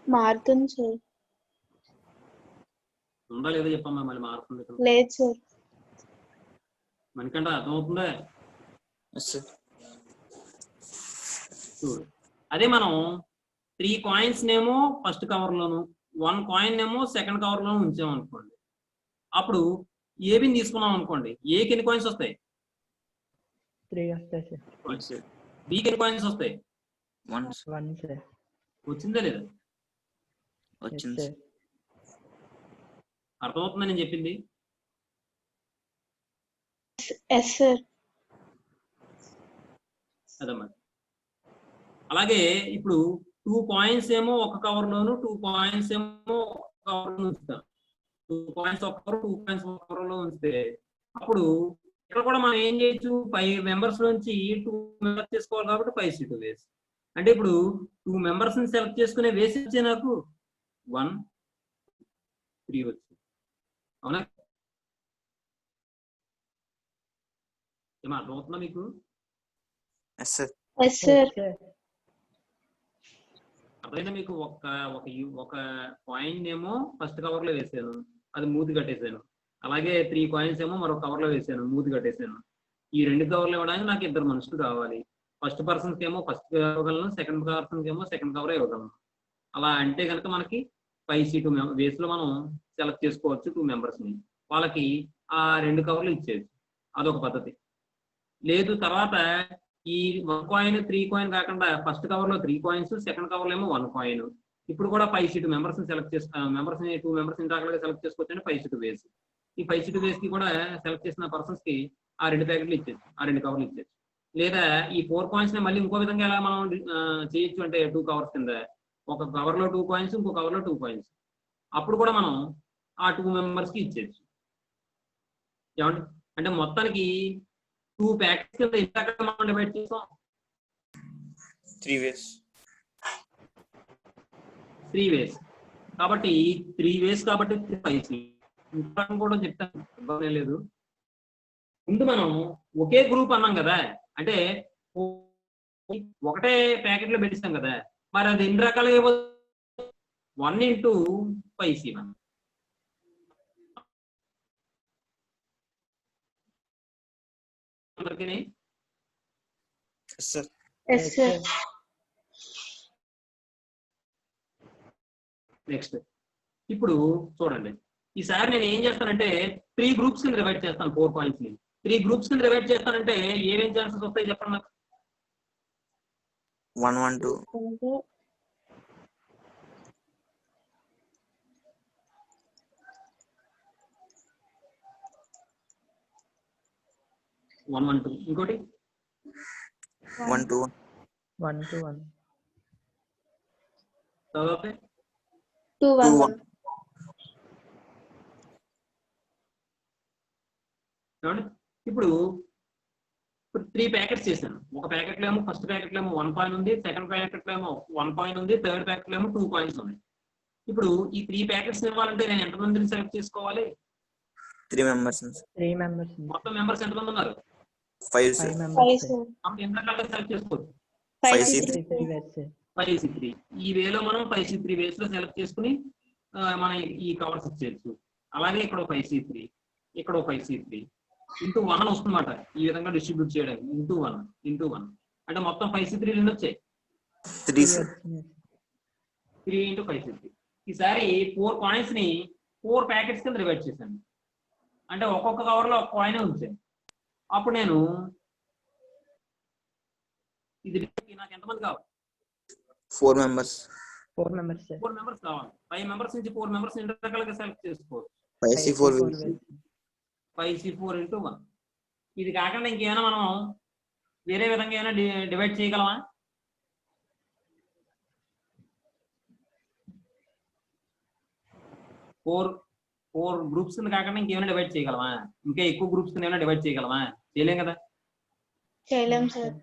మారుతుంది సార్. ఉందా లేదో చెప్పమ్మా, మళ్ళీ మారుతుంది. లేదు సార్. మనకంటే అర్థమవుతుందా? yes sir చూడు, అదే మనం 3 కాయిన్స్ నేమో ఫస్ట్ కవర్ లోను, 1 కాయిన్ నేమో సెకండ్ కవర్ లోను ఉంచామనుకోండి. అప్పుడు ఏబిని తీసుకున్నాం అనుకోండి, ఏకి ఎన్ని కాయిన్స్ వస్తాయి? 3 వస్తాయి సార్. బికి ఎన్ని కాయిన్స్ వస్తాయి? 1 1 సార్. వచ్చిందా లేదా? వచ్చింది సార్. అర్థమవుతుందా నేను చెప్పింది? Yes sir. అదమ్మా. అలాగే ఇప్పుడు 2 కాయిన్స్ ఏమో ఒక కవర్ లోను, 2 కాయిన్స్ ఏమో ఒక కవర్ లో ఉంచుతాం. 2 కాయిన్స్ ఒక కవర్, 2 కాయిన్స్ ఒక కవర్ లో ఉంచితే అప్పుడు ఇక్కడ కూడా మనం ఏం చేయొచ్చు? 5 మెంబర్స్ నుంచి 2 మెంబర్స్ చేసుకోవాలి కాబట్టి 5 సీటు వేసి, అంటే ఇప్పుడు 2 మెంబర్స్ ని సెలెక్ట్ చేసుకునే వేసి వచ్చే నాకు 1, 3 వచ్చింది. అవునా? ఏమో అర్థమవుతుందా మీకు? yes sir yes sir. అర్థమైనా మీకు? ఒక కాయిన్ ఏమో ఫస్ట్ కవర్ లో వేసాను, అది మూతి కట్టేసాను. అలాగే 3 కాయిన్స్ ఏమో మరొక కవర్ లో వేసాను, మూతి కట్టేసాను. ఈ 2 కవర్లు ఇవ్వడానికి నాకు 2 మనుషులు కావాలి. ఫస్ట్ పర్సన్ కి ఏమో ఫస్ట్ ఇవ్వగలను, సెకండ్ పర్సన్ కి ఏమో సెకండ్ కవర్ ఇవ్వగలను. అలా అంటే కనుక మనకి 5 సీటు వేస్ లో మనం సెలెక్ట్ చేసుకోవచ్చు 2 మెంబర్స్ ని. వాళ్ళకి ఆ 2 కవర్లు ఇచ్చేయచ్చు. అదొక పద్ధతి. లేదు తర్వాత ఈ 1 కాయిన్ 3 కాయిన్ కాకుండా ఫస్ట్ కవర్ లో 3 కాయిన్స్, సెకండ్ కవర్ లో ఏమో 1 కాయిన్. ఇప్పుడు కూడా 5 సీటు మెంబర్స్ ని సెలెక్ట్ మెంబర్స్ ని 2 మెంబర్స్ ఇంటాకలుగా సెలెక్ట్ చేసుకోవచ్చు అంటే 5 సీటు వేసి. ఈ 5 సీటు వేస్ కి కూడా సెలెక్ట్ చేసిన పర్సన్స్ కి ఆ 2 ప్యాకెట్లు ఇచ్చేది, ఆ 2 కవర్లు ఇచ్చేది. లేదా ఈ 4 కాయిన్స్ ని మళ్ళీ ఇంకో విధంగా ఎలా మనం చేయొచ్చు అంటే 2 కవర్స్ కింద, ఒక కవర్ లో 2 కాయిన్స్, ఇంకో కవర్ లో 2 కాయిన్స్. అప్పుడు కూడా మనం ఆ 2 మెంబర్స్ కి ఇచ్చేయచ్చు. ఏమంటే అంటే మొత్తానికి 2 ప్యాకెట్స్ కింద ఇంత మనం డివైడ్ చేసాం. 3 ways 3 వేస్ కాబట్టి 3 వేస్ కాబట్టి 5 ఇంకా కూడా చెప్తాను, ఇబ్బంది లేదు. ముందు మనం ఒకే గ్రూప్ అన్నాం కదా, అంటే ఒకటే ప్యాకెట్ లో పెట్టిస్తాం కదా, మరి అది ఎన్ని రకాలుగా 1 into 5C1. yes sir yes sir. Next ఇప్పుడు చూడండి, ఈసారి నేను ఏం చేస్తానంటే 3 గ్రూప్స్ కింద డివైడ్ చేస్తాను 4 కాయిన్స్ ని. 3 గ్రూప్స్ కింద డివైడ్ చేస్తానంటే ఏమేం ఛాన్సెస్ వస్తాయి చెప్పండి నాకు? 1 1 2 1 1 2. ఇంకోటి 1 2 1 to 1. తర్వాత 2 1 1. ఇప్పుడు 3 ప్యాకెట్స్ చేశాను. ఒక ప్యాకెట్ లో ఏమో ఫస్ట్ ప్యాకెట్ లో ఏమో 1 కాయిన్ ఉంది, సెకండ్ ప్యాకెట్ లో ఏమో 1 కాయిన్ ఉంది, థర్డ్ ప్యాకెట్ లో ఏమో 2 కాయిన్స్ ఉన్నాయి. ఇప్పుడు ఈ 3 ప్యాకెట్స్ ఇవ్వాలంటే నేను ఎంతమందిని సెలెక్ట్ చేసుకోవాలి? 3 members 3 members. మొత్తం మెంబర్స్ ఎంతమంది ఉన్నారు? 5 sir 5 5 members. సార్. మనం ఎంత రకాలుగా సెలెక్ట్ చేసుకోవచ్చు? 5C3 3 ways, sir. 5C3 ఈ వేలో మనం 5C3 వేస్ లో సెలెక్ట్ చేసుకుని మనం ఈ కవర్స్ ఇచ్చేయచ్చు. అలాగే ఇక్కడ 5C3 ఇక్కడ 5C3 ఇంటూ 1 అని వస్తుందన్నమాట. ఈ విధంగా డిస్ట్రిబ్యూట్ చేయడానికి ఇంటూ 1 అంటే మొత్తం 5C3 ఎన్ని వచ్చాయి? 3 sir. 3 into 5C3. ఈసారి 4 కాయిన్స్ ని 4 ప్యాకెట్స్ కింద డివైడ్ చేశాను. అంటే ఒక్కొక్క కవర్ లో ఒక కాయిన్ ఉంచాను. అప్పుడు నేను ఇది నాకు ఎంతమంది కావాలి? 4 members. 4 members sir. 4 మెంబర్స్ కావాలి. 5 మెంబర్స్ నుంచి 4 మెంబర్స్ ఎన్ని రకాలుగా సెలెక్ట్ చేసుకోవచ్చు? 5C4 ways. 5C4 into 1. ఇది కాకుండా ఇంకేమైనా మనం వేరే విధంగా ఏమైనా డివైడ్ చేయగలమా? ఫోర్ గ్రూప్స్ కింద కాకుండా ఇంకేమైనా డివైడ్ చేయగలమా? ఇంకా ఎక్కువ గ్రూప్స్ కింద ఏమైనా డివైడ్ చేయగలమా? చేయలేం కదా. చేయలేం సార్.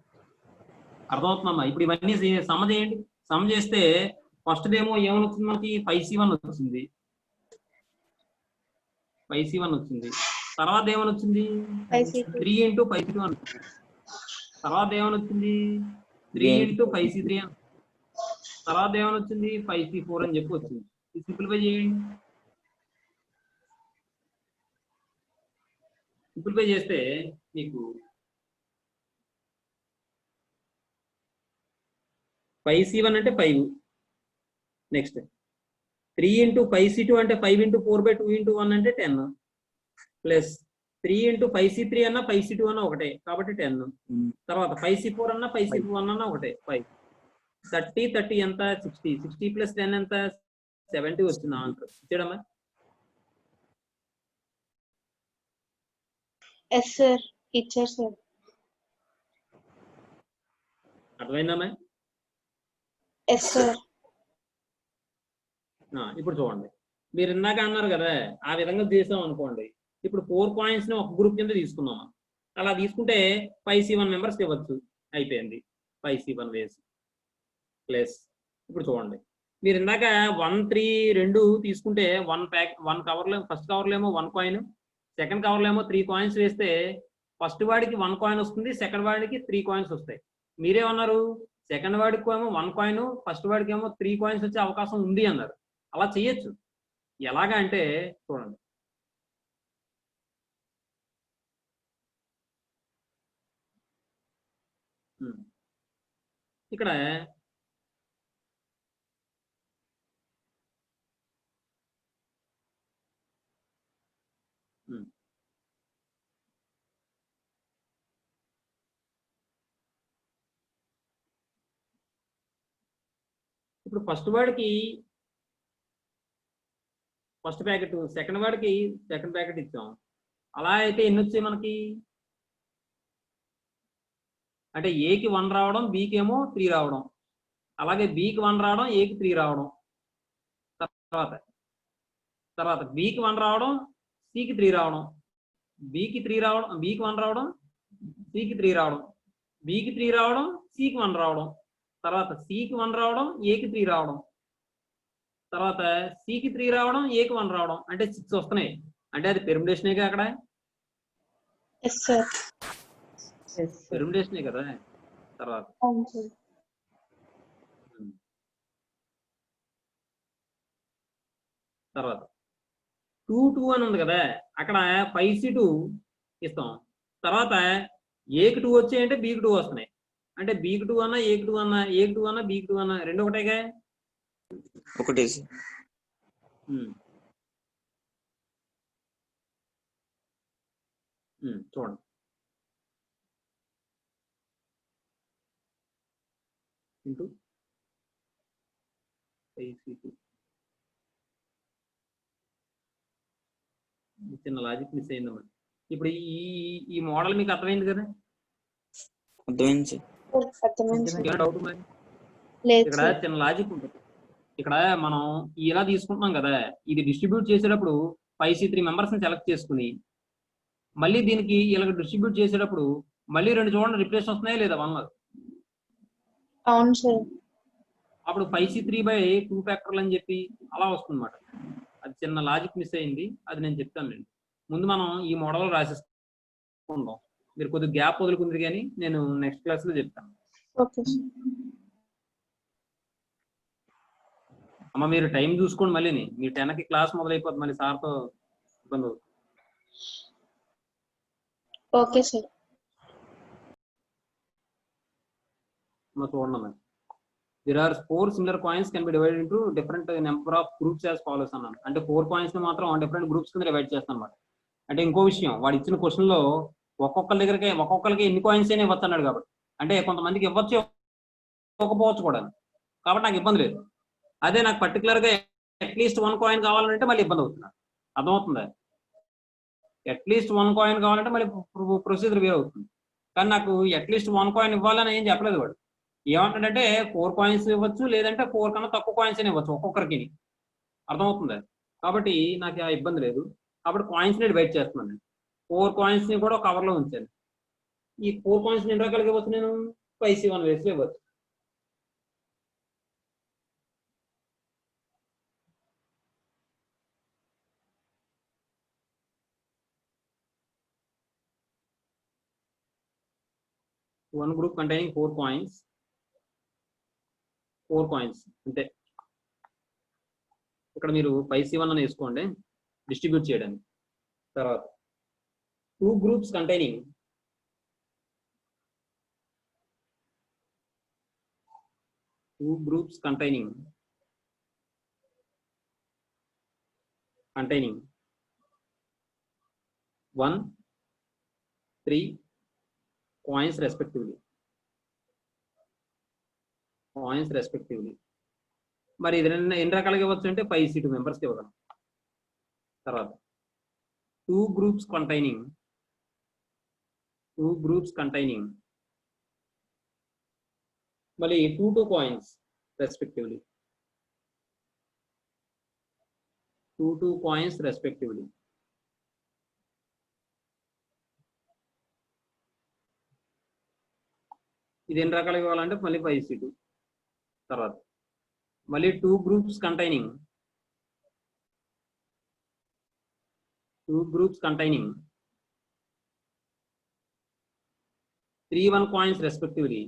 అర్థమవుతుందమ్మా. ఇప్పుడు ఇవన్నీ సమ చేయండి. సమ చేస్తే ఫస్ట్ ఏమో ఏమని వచ్చింది మనకి? 5C1 వచ్చింది. 5C1 వచ్చింది. తర్వాత ఏమని వచ్చింది? 3 into 5C2 అని. తర్వాత ఏమని వచ్చింది? 3 into 5C3 అని. తర్వాత ఏమని వచ్చింది? 5C4 అని చెప్పి వచ్చింది. ఇది సింప్లిఫై చేయండి. సింప్లిఫై చేస్తే మీకు 5C1 అంటే 5. నెక్స్ట్ 3 into 5C2 అంటే 5 into 4/2 into 1 అంటే 10 ప్లస్ 3 into 5C3 అన్న 5C2 అన్న ఒకటే కాబట్టి 10. తర్వాత 5C4 అన్న 5C1 అన్న ఒకటే 5. 30 ఎంత? 60 ప్లస్ 10 ఎంత? 70 వచ్చింది ఆన్సర్. ఇచ్చాడమ్మా? ఎస్ సార్, ఇచ్చారు సార్. అర్థమైందమ్మా? Yes sir. ఇప్పుడు చూడండి, మీరు ఇందాక అన్నారు కదా ఆ విధంగా చేసాం అనుకోండి. ఇప్పుడు 4 కాయిన్స్ ని ఒక గ్రూప్ కింద తీసుకున్నాం. అలా తీసుకుంటే 5C1 మెంబర్స్ ఇవ్వచ్చు. అయిపోయింది 5C1 వేసి ప్లస్. ఇప్పుడు చూడండి, మీరు ఇందాక 1, 3, 2 తీసుకుంటే 1 కవర్లో ఫస్ట్ కవర్లో ఏమో 1 కాయిన్, సెకండ్ కవర్లో ఏమో 3 కాయిన్స్ వేస్తే ఫస్ట్ వాడికి 1 కాయిన్ వస్తుంది, సెకండ్ వాడికి 3 కాయిన్స్ వస్తాయి. మీరేమన్నారు? సెకండ్ వాడికి ఏమో 1 కాయిన్, ఫస్ట్ వాడికి ఏమో 3 కాయిన్స్ వచ్చే అవకాశం ఉంది అన్నారు. అలా చేయొచ్చు. ఎలాగా అంటే చూడండి, ఇక్కడ ఇప్పుడు ఫస్ట్ వాడికి ఫస్ట్ ప్యాకెట్, సెకండ్ వాడికి సెకండ్ ప్యాకెట్ ఇచ్చాం. అలా అయితే ఎన్ని వచ్చాయి మనకి? అంటే ఏకి 1 రావడం, బికి ఏమో 3 రావడం, అలాగే బికి 1 రావడం, ఏకి 3 రావడం, తర్వాత బికి 1 రావడం, సికి 3 రావడం, బికి 3 రావడం, బికి 1 రావడం, సికి 3 రావడం, బికి 3 రావడం, సికి 1 రావడం, తర్వాత సికి 1 రావడం, ఏకి 3 రావడం, తర్వాత సికి 3 రావడం, ఏకి 1 రావడం, అంటే 6 వస్తున్నాయి. అంటే అది పెర్ముటేషనే అక్కడ. Yes sir. పెర్ముటేషనే కదా. తర్వాత అవును సార్. తర్వాత 2, 2 అని ఉంది కదా, అక్కడ 5C2 ఇస్తాం. తర్వాత ఏకి 2 వచ్చాయంటే బీకి 2 వస్తున్నాయి. అంటే బీకి 2 అన్నా, ఏకి 2 అన్నా, ఏకి 2 అన్నా, బీకి 2 అన్నా రెండు ఒకటేగా. ఒకటే sir. చూడండి, ఇంటూ 5C2. చిన్న లాజిక్ మిస్ అయిందమ్మా. ఇప్పుడు ఈ మోడల్ మీకు అర్థమైంది కదా? అర్థమైంది సార్. అర్థమైంది సార్. ఏమైనా డౌట్ మరి? లేదు ఇక్కడ సార్. చిన్న లాజిక్ ఉంటుంది. ఇక్కడ మనం ఇలా తీసుకుంటున్నాం కదా, ఇది డిస్ట్రిబ్యూట్ చేసేటప్పుడు 5C3 మెంబర్స్ ని సెలెక్ట్ చేసుకుని మళ్ళీ దీనికి ఇలా డిస్ట్రిబ్యూట్ చేసేటప్పుడు మళ్ళీ 2 చూడండి రిప్లేస్ వస్తున్నాయా లేదా 1. అవును సార్. అప్పుడు 5C3/2 ఫ్యాక్టర్లు అని చెప్పి అలా వస్తుంది అన్నమాట. అది చిన్న లాజిక్ మిస్ అయింది, అది నేను చెప్తాను. ముందు మనం ఈ మోడల్ రాసేసుకుందాం. మీరు కొద్దిగా గ్యాప్ వదులుకుంది కానీ నేను నెక్స్ట్ క్లాస్ లో చెప్తాను. Okay sir. అమ్మ మీరు టైం చూసుకోండి. మళ్ళీ మీ 10కి క్లాస్ మొదలైపోతుంది. మళ్ళీ సార్తో ఇబ్బంది అవుతుంది. Okay sir. చూడండి, there are 4 similar coins can be divided into different number of groups as follows అన్నాను. అంటే 4 coins ని మాత్రం డిఫరెంట్ గ్రూప్స్ కింద డివైడ్ చేస్తాను అనమాట. అంటే ఇంకో విషయం, వాడు ఇచ్చిన క్వశ్చన్ లో ఒక్కొక్కరికి ఎన్ని కాయిన్స్ అయినా ఇవ్వచ్చు అన్నాడు. కాబట్టి అంటే కొంతమందికి ఇవ్వచ్చు, ఇవ్వకపోవచ్చు కూడా. కాబట్టి నాకు ఇబ్బంది లేదు. అదే నాకు పర్టికులర్ గా అట్లీస్ట్ 1 కాయిన్ కావాలంటే మళ్ళీ ఇబ్బంది అవుతుంది. అర్థమవుతుందా? అట్లీస్ట్ 1 కాయిన్ కావాలంటే మళ్ళీ ప్రొసీజర్ వేరే అవుతుంది. కానీ నాకు అట్లీస్ట్ 1 కాయిన్ ఇవ్వాలని ఏం చెప్పలేదు వాడు. ఏమంటాడంటే 4 కాయిన్స్ ఇవ్వచ్చు, లేదంటే 4 కన్నా తక్కువ కాయిన్స్ అయినా ఇవ్వచ్చు ఒక్కొక్కరికి. అర్థమవుతుందా? కాబట్టి నాకు ఆ ఇబ్బంది లేదు. కాబట్టి కాయిన్స్ ని డివైడ్ చేస్తున్నాను. 4 కాయిన్స్ ని కూడా కవర్ లో ఉంచాను. ఈ 4 కాయిన్స్ ని ఎన్ని రకాలుగా ఇవ్వచ్చు? నేను 5C1 వేస్ లో ఇవ్వచ్చు. వన్ గ్రూప్ కంటైనింగ్ 4 కాయిన్స్ అంటే ఇక్కడ మీరు 5C1 అని వేసుకోండి డిస్ట్రిబ్యూట్ చేయడానికి. తర్వాత 2 గ్రూప్స్ కంటైనింగ్ 1, 3 coins respectively. మరి ఇది ఎన్ని రకాలుగా ఇవ్వచ్చు అంటే 5C2 మెంబర్స్కి ఇవ్వగలం. తర్వాత 2 గ్రూప్స్ కంటైనింగ్ మళ్ళీ 2 coins respectively. 2 coins respectively. ఇది ఎన్ని రకాలుగా ఇవ్వాలంటే మళ్ళీ 5C2. తర్వాత మళ్ళీ 2 groups containing 3 coins respectively.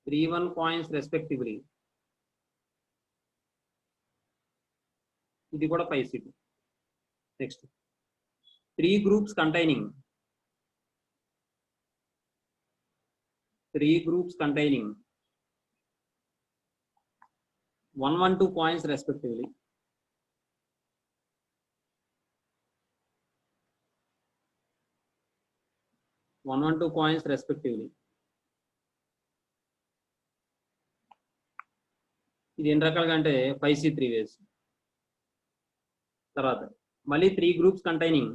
3 coins respectively. ఇది కూడా 5C2. Next 3 groups containing 112 coins respectively. 112 coins respectively. ఇది ఎన్ని రకాలుగా అంటే 5C3 వేస్. తర్వాత మళ్ళీ 3 groups containing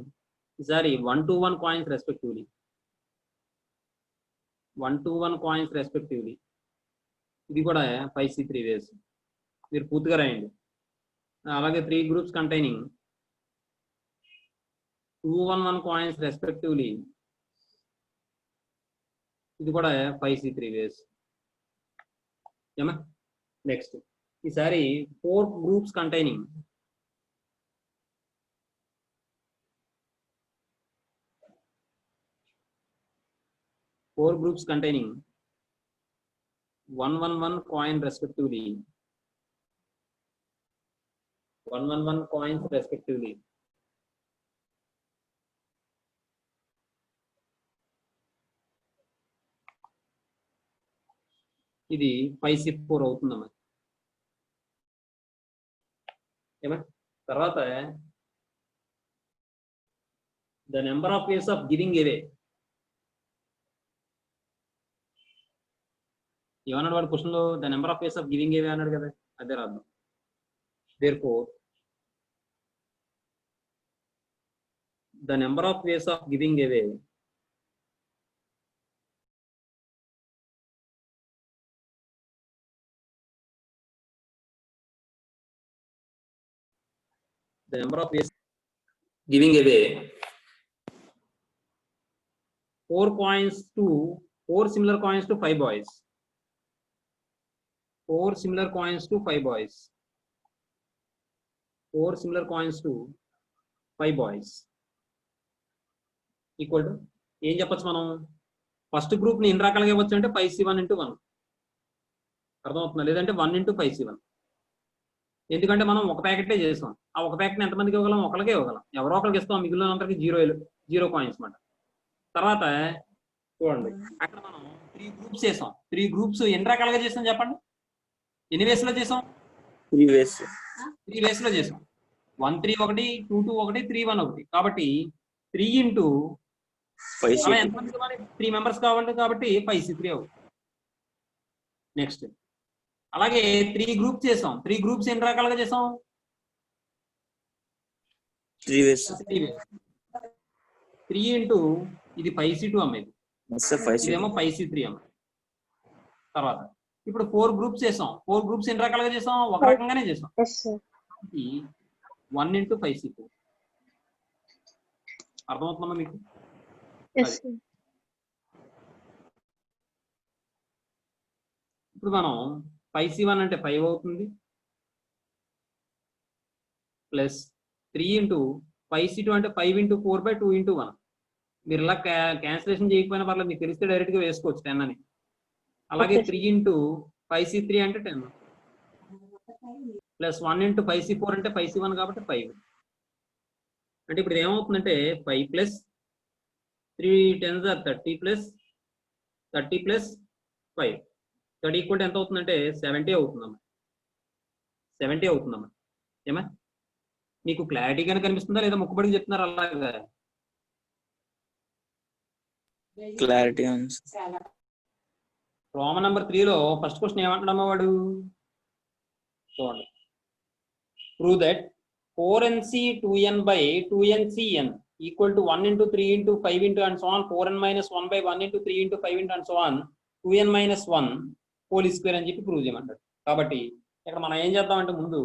121 coins respectively. 121 coins respectively. ఇది కూడా 5C3 వేస్. మీరు పూర్తిగా రాయండి. అలాగే 3 గ్రూప్స్ కంటైనింగ్ 211 coins respectively. ఇది కూడా 5C3 వేస్. ఏమా? నెక్స్ట్ ఈసారి 4 groups containing 111 coin respectively. 111 coins respectively. ఇది 5C4 అవుతుందమ్మా. ఏమా? తర్వాత the number of ways of giving అవే. ఏమన్నాడు వాడు క్వశ్చన్ లో? The number of ways of giving అవే అన్నాడు కదా, అదే రాద్దాం. Therefore the number of ways of giving away giving away 4 similar coins to 5 boys. 4 similar coins to 5 boys. 4 similar coins to 5 boys equal to ఏం చెప్పచ్చు మనం? ఫస్ట్ గ్రూప్ ని ఎన్ని రకాలుగా ఇవ్వచ్చు అంటే 5C1 into 1. అర్థమవుతుందా? లేదంటే 1 into 5C1. ఎందుకంటే మనం ఒక ప్యాకెటే చేసాం. ఆ ఒక ప్యాకెట్ని ఎంతమందికి ఇవ్వగలం? ఒకరికే ఇవ్వగలం. ఎవరో ఒకరికి ఇస్తాం, మిగిలిన అందరికి జీరో కాయిన్స్ అన్నమాట. తర్వాత చూడండి, అక్కడ మనం 3 గ్రూప్స్ చేసాం. 3 గ్రూప్స్ ఎన్ని రకాలుగా చేసాం చెప్పండి? ఎన్ని వేస్ లో చేసాం? 3 ways. 3 వేస్ లో చేసాం. 1 3 ఒకటి, 2 2 ఒకటి, 3 1 ఒకటి. కాబట్టి 3 ఇంటూ 5 అలా C2. ఎంతమంది కావాలి? 3 మెంబర్స్ కావాలి కాబట్టి 5C3 అవుతుంది. నెక్స్ట్ అలాగే 3 గ్రూప్స్ చేసాం. 3 గ్రూప్స్ ఎన్ని రకాలుగా చేసాం? 3 ways. 3 ఇంటూ ఇది 5C2 అమ్మేది, Yes, sir. 5 ఇదేమో C2. 5C3 అమ్మ. తర్వాత ఇప్పుడు 4 గ్రూప్స్ చేసాం. 4 గ్రూప్స్ ఎన్ని రకాలుగా చేసాం? ఒక రకంగానే చేసాం. Yes sir. 1 into 5C2. అర్థమవుతుందమ్మా మీకు? Yes sir. ఇప్పుడు మనం 5C1 అంటే 5 అవుతుంది, ప్లస్ 3 ఇంటూ 5C2 అంటే 5 ఇంటూ 4/2 ఇంటూ 1. మీరు ఇలా క్యాన్సిలేషన్ చేయకపోయినా పర్లేదు, మీకు తెలిస్తే డైరెక్ట్ గా వేసుకోవచ్చు 10 అని. అలాగే 3 ఇంటూ 5C3 అంటే 10, ప్లస్ 1 ఇంటూ 5C4 అంటే 5C1 కాబట్టి 5. అంటే ఇప్పుడు ఏమవుతుందంటే 5 plus 3 10s are 30 plus 30 plus 5 that equal ఎంత అవుతుందంటే 70 అవుతుందమ్మా. 70 అవుతుందమ్మా. ఏమా మీకు క్లారిటీగానే కనిపిస్తుందా లేదా ముక్కుబడికి చెప్తున్నారు అలాగా? Clarity on. రోమన్ నెంబర్ 3లో ఫస్ట్ క్వశ్చన్ ఏమంటున్నామా వాడు? చూడండి, prove that 4nc 2n by 2ncn equal to 1 into 3 into 5 into and so on 4n minus 1 by 1 into 3 into 5 into and so on 2n minus 1 whole square అని చెప్పి ప్రూవ్ చేయమంటాడు. కాబట్టి ఇక్కడ మనం ఏం చేద్దామంటే ముందు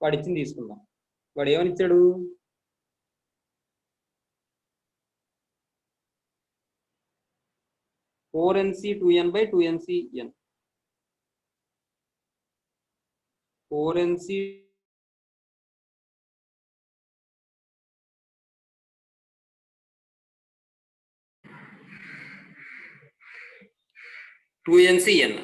వాడు ఇచ్చింది తీసుకుందాం. వాడు ఏమని ఇచ్చాడు? (4nc 2n by 2ncn). 4nc two NCN.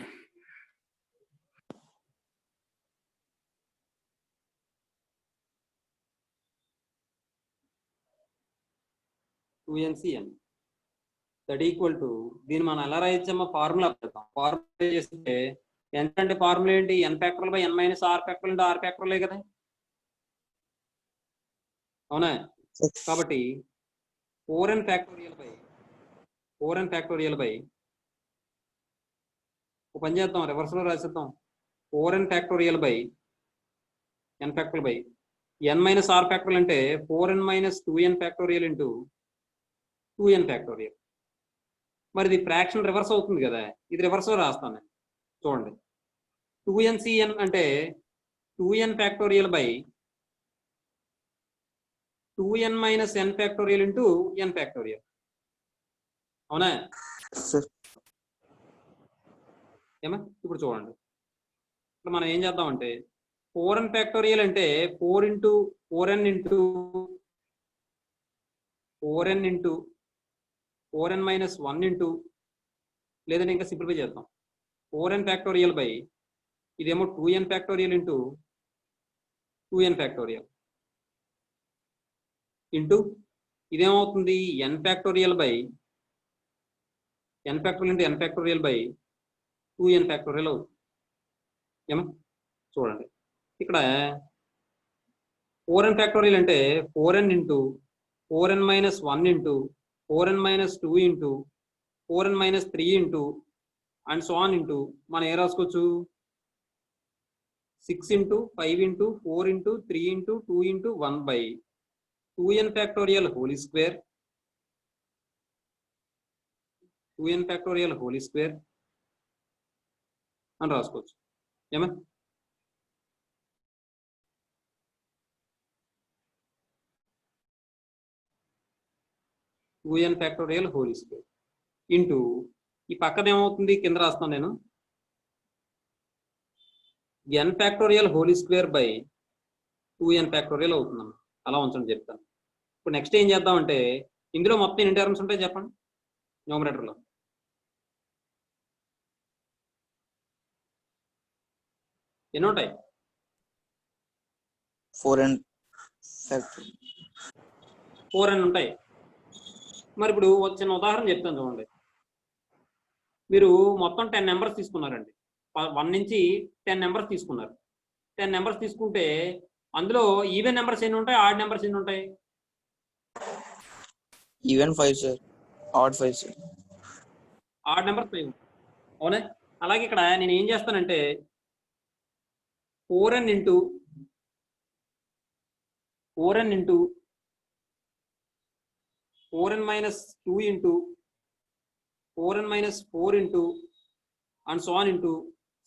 That equal to దీన్ని మనం ఎలా రాయొచ్చమ్మా? ఫార్ములా పెడతాం. ఫార్ములా చేస్తే ఎంత అంటే ఫార్ములా ఏంటి? n factorial by n minus r factorial into r ఫ్యాక్టోరియలే కదా, అవునా? కాబట్టి 4n ఫ్యాక్టోరియల్ బై ఒక పని చేద్దాం, రివర్స్ లో రాసేద్దాం. 4n factorial by n factorial by n minus r factorial అంటే 4n minus 2n factorial into 2n factorial. మరి ఇది ఫ్రాక్షన్ రివర్స్ అవుతుంది కదా, ఇది రివర్స్ లో రాస్తాను నేను. చూడండి, 2ncn అంటే 2n factorial by 2n minus n factorial into n factorial, అవునా? ఏమా ఇప్పుడు చూడండి, ఇప్పుడు మనం ఏం చేద్దామంటే 4n ఫ్యాక్టోరియల్ అంటే 4n into 4n minus 1 into, లేదంటే ఇంకా సింప్లిఫై చేద్దాం, 4n ఫ్యాక్టోరియల్ బై ఇదేమో 2n factorial into 2n factorial into ఇదేమవుతుంది n factorial by n factorial into n factorial by 2n factorial అవుతుంది. ఏమో చూడండి, ఇక్కడ 4n ఫ్యాక్టోరియల్ అంటే 4n into 4n minus 1 into 4n minus 2 into 4n minus 3 into and so on into మనం ఏం రాసుకోవచ్చు? 6 into 5 into 4 into 3 into 2 into 1 by 2n factorial whole square, 2n factorial whole square అని రాసుకోవచ్చు. ఏమా 2n factorial whole square into ఈ పక్కన ఏమవుతుంది? కింద రాస్తాను నేను, n factorial whole square by 2n factorial అవుతుందమ్మా. అలా ఉంచండి చెప్తాను. ఇప్పుడు నెక్స్ట్ ఏం చేద్దామంటే ఇందులో మొత్తం ఎన్ని టర్మ్స్ ఉంటాయి చెప్పండి న్యూమరేటర్లో? ఎన్ని ఉంటాయి? 4n factor. 4n ఉంటాయి. మరి ఇప్పుడు ఒక చిన్న ఉదాహరణ చెప్తాను చూడండి. మీరు మొత్తం 10 నెంబర్స్ తీసుకున్నారండి. 1 నుంచి 10 నెంబర్స్ తీసుకున్నారు. 10 నెంబర్స్ తీసుకుంటే అందులో ఈవెన్ నెంబర్స్ ఎన్ని ఉంటాయి, ఆడ్ నెంబర్స్ ఎన్ని ఉంటాయి? Even 5 sir, odd 5 sir. Odd numbers 5. అవునా? అలాగే ఇక్కడ నేను ఏం చేస్తానంటే 4n into 4n minus 2 into 4n minus 4 into and so on into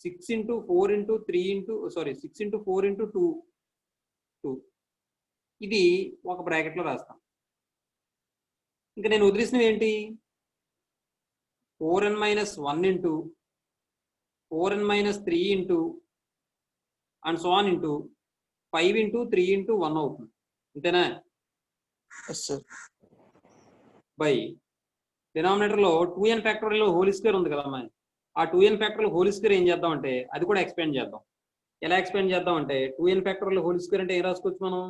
6 into 4 into 3 into 6 into 4 into 2. ఇది ఒక బ్రాకెట్లో రాస్తాం. ఇంకా నేను వదిలేసినవి ఏంటి? 4n minus 1 into 4n minus 3 into and so on into 5 into 3 into 1 అవుతుంది. అంతేనా? Yes sir. బై డినామినేటర్ లో 2n ఫ్యాక్టోరియల్ హోల్ స్క్వేర్ ఉంది కదమ్మా. ఆ 2n ఫ్యాక్టోరియల్ హోల్ స్క్వేర్ ఏం చేద్దాం అంటే అది కూడా ఎక్స్పాండ్ చేద్దాం. ఎలా ఎక్స్పాండ్ చేద్దాం అంటే 2n ఫ్యాక్టోరియల్ హోల్ స్క్వేర్ అంటే ఏం రాసుకోవచ్చు మనం?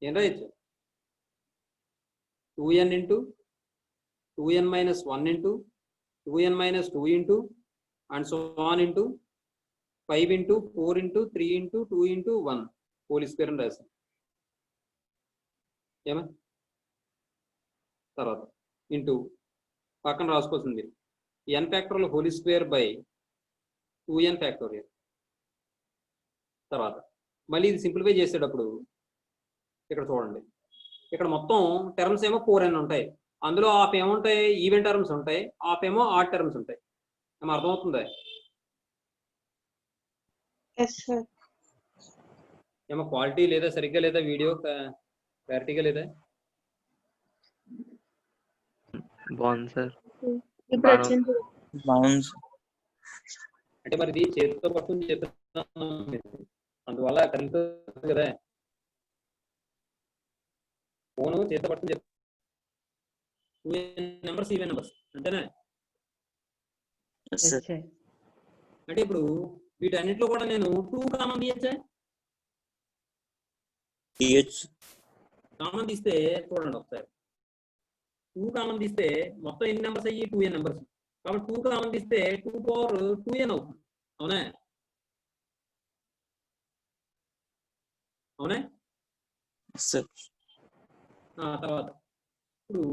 ఏం రాయొచ్చు? 2n into 2n minus 1 into 2n minus 2 into and so on into 5 into 4 into 3 into 2 into 1 whole square అని రాస్తాం. ఏమా తర్వాత ఇంటూ పక్కన రాసుకోవాల్సింది n factorial whole square by 2n factorial. తర్వాత మళ్ళీ ఇది సింప్లిఫై చేసేటప్పుడు ఇక్కడ చూడండి, ఇక్కడ మొత్తం టర్మ్స్ ఏమో 4n ఉంటాయి. అందులో హాఫ్ ఏముంటాయి? ఈవెన్ టర్మ్స్ ఉంటాయి, హాఫ్ ఏమో ఆడ్ టర్మ్స్ ఉంటాయి. ఏమో అర్థమవుతుందా? Yes sir. ఏమో క్వాలిటీ లేదా, సరిగ్గా లేదా, వీడియో క్లారిటీగా లేదా? బాగుంది సార్. ఇప్పుడు వచ్చింది. Bounds. అంటే మరి ఇది చేతితో పట్టుకుని చెప్తున్నాను, అందువల్ల కలుగుతుంది కదా. ఫోను చేతితో పట్టుకుని చెప్తాను. నెంబర్స్ ఈవెన్ నెంబర్స్ అంతేనా? Yes sir. అంటే ఇప్పుడు వీటన్నిటిలో కూడా నేను 2 కామన్ తీయచ్చా? TH. కామన్ తీస్తే చూడండి ఒకసారి, 2 కామన్ తీస్తే మొత్తం ఎన్ని నెంబర్స్ అయ్యి? 2n numbers. కాబట్టి 2 కామన్ తీస్తే 2 పవర్ 2n అవుతుంది. అవునా? అవునా? Yes sir. తర్వాత ఇప్పుడు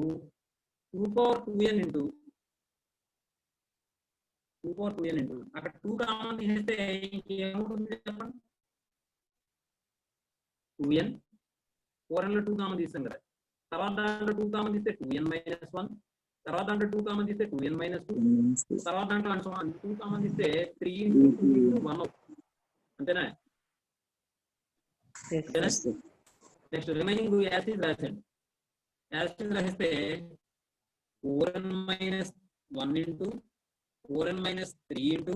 2 power 2n into 2 power 2n into అక్కడ 2 కామన్ తీసేస్తే ఇంకేముంటుంది చెప్పండి? 2n. 4n లో 2 కామన్ తీస్తాం కదా. తర్వాత దాంట్లో 2 కామన్ తీస్తే 2n minus 1. తర్వాత దాంట్లో 2 కామన్ తీస్తే 2n minus 2. తర్వాత దాంట్లో 2 కామన్ తీస్తే 3 into 2 into 1 అవుతుంది. అంతేనా? అంతేనా? నెక్స్ట్ రిమైనింగ్ యాసిడ్ రాసండి. యాసిడ్ రాస్తే 4n minus 1 into 4n minus 3 into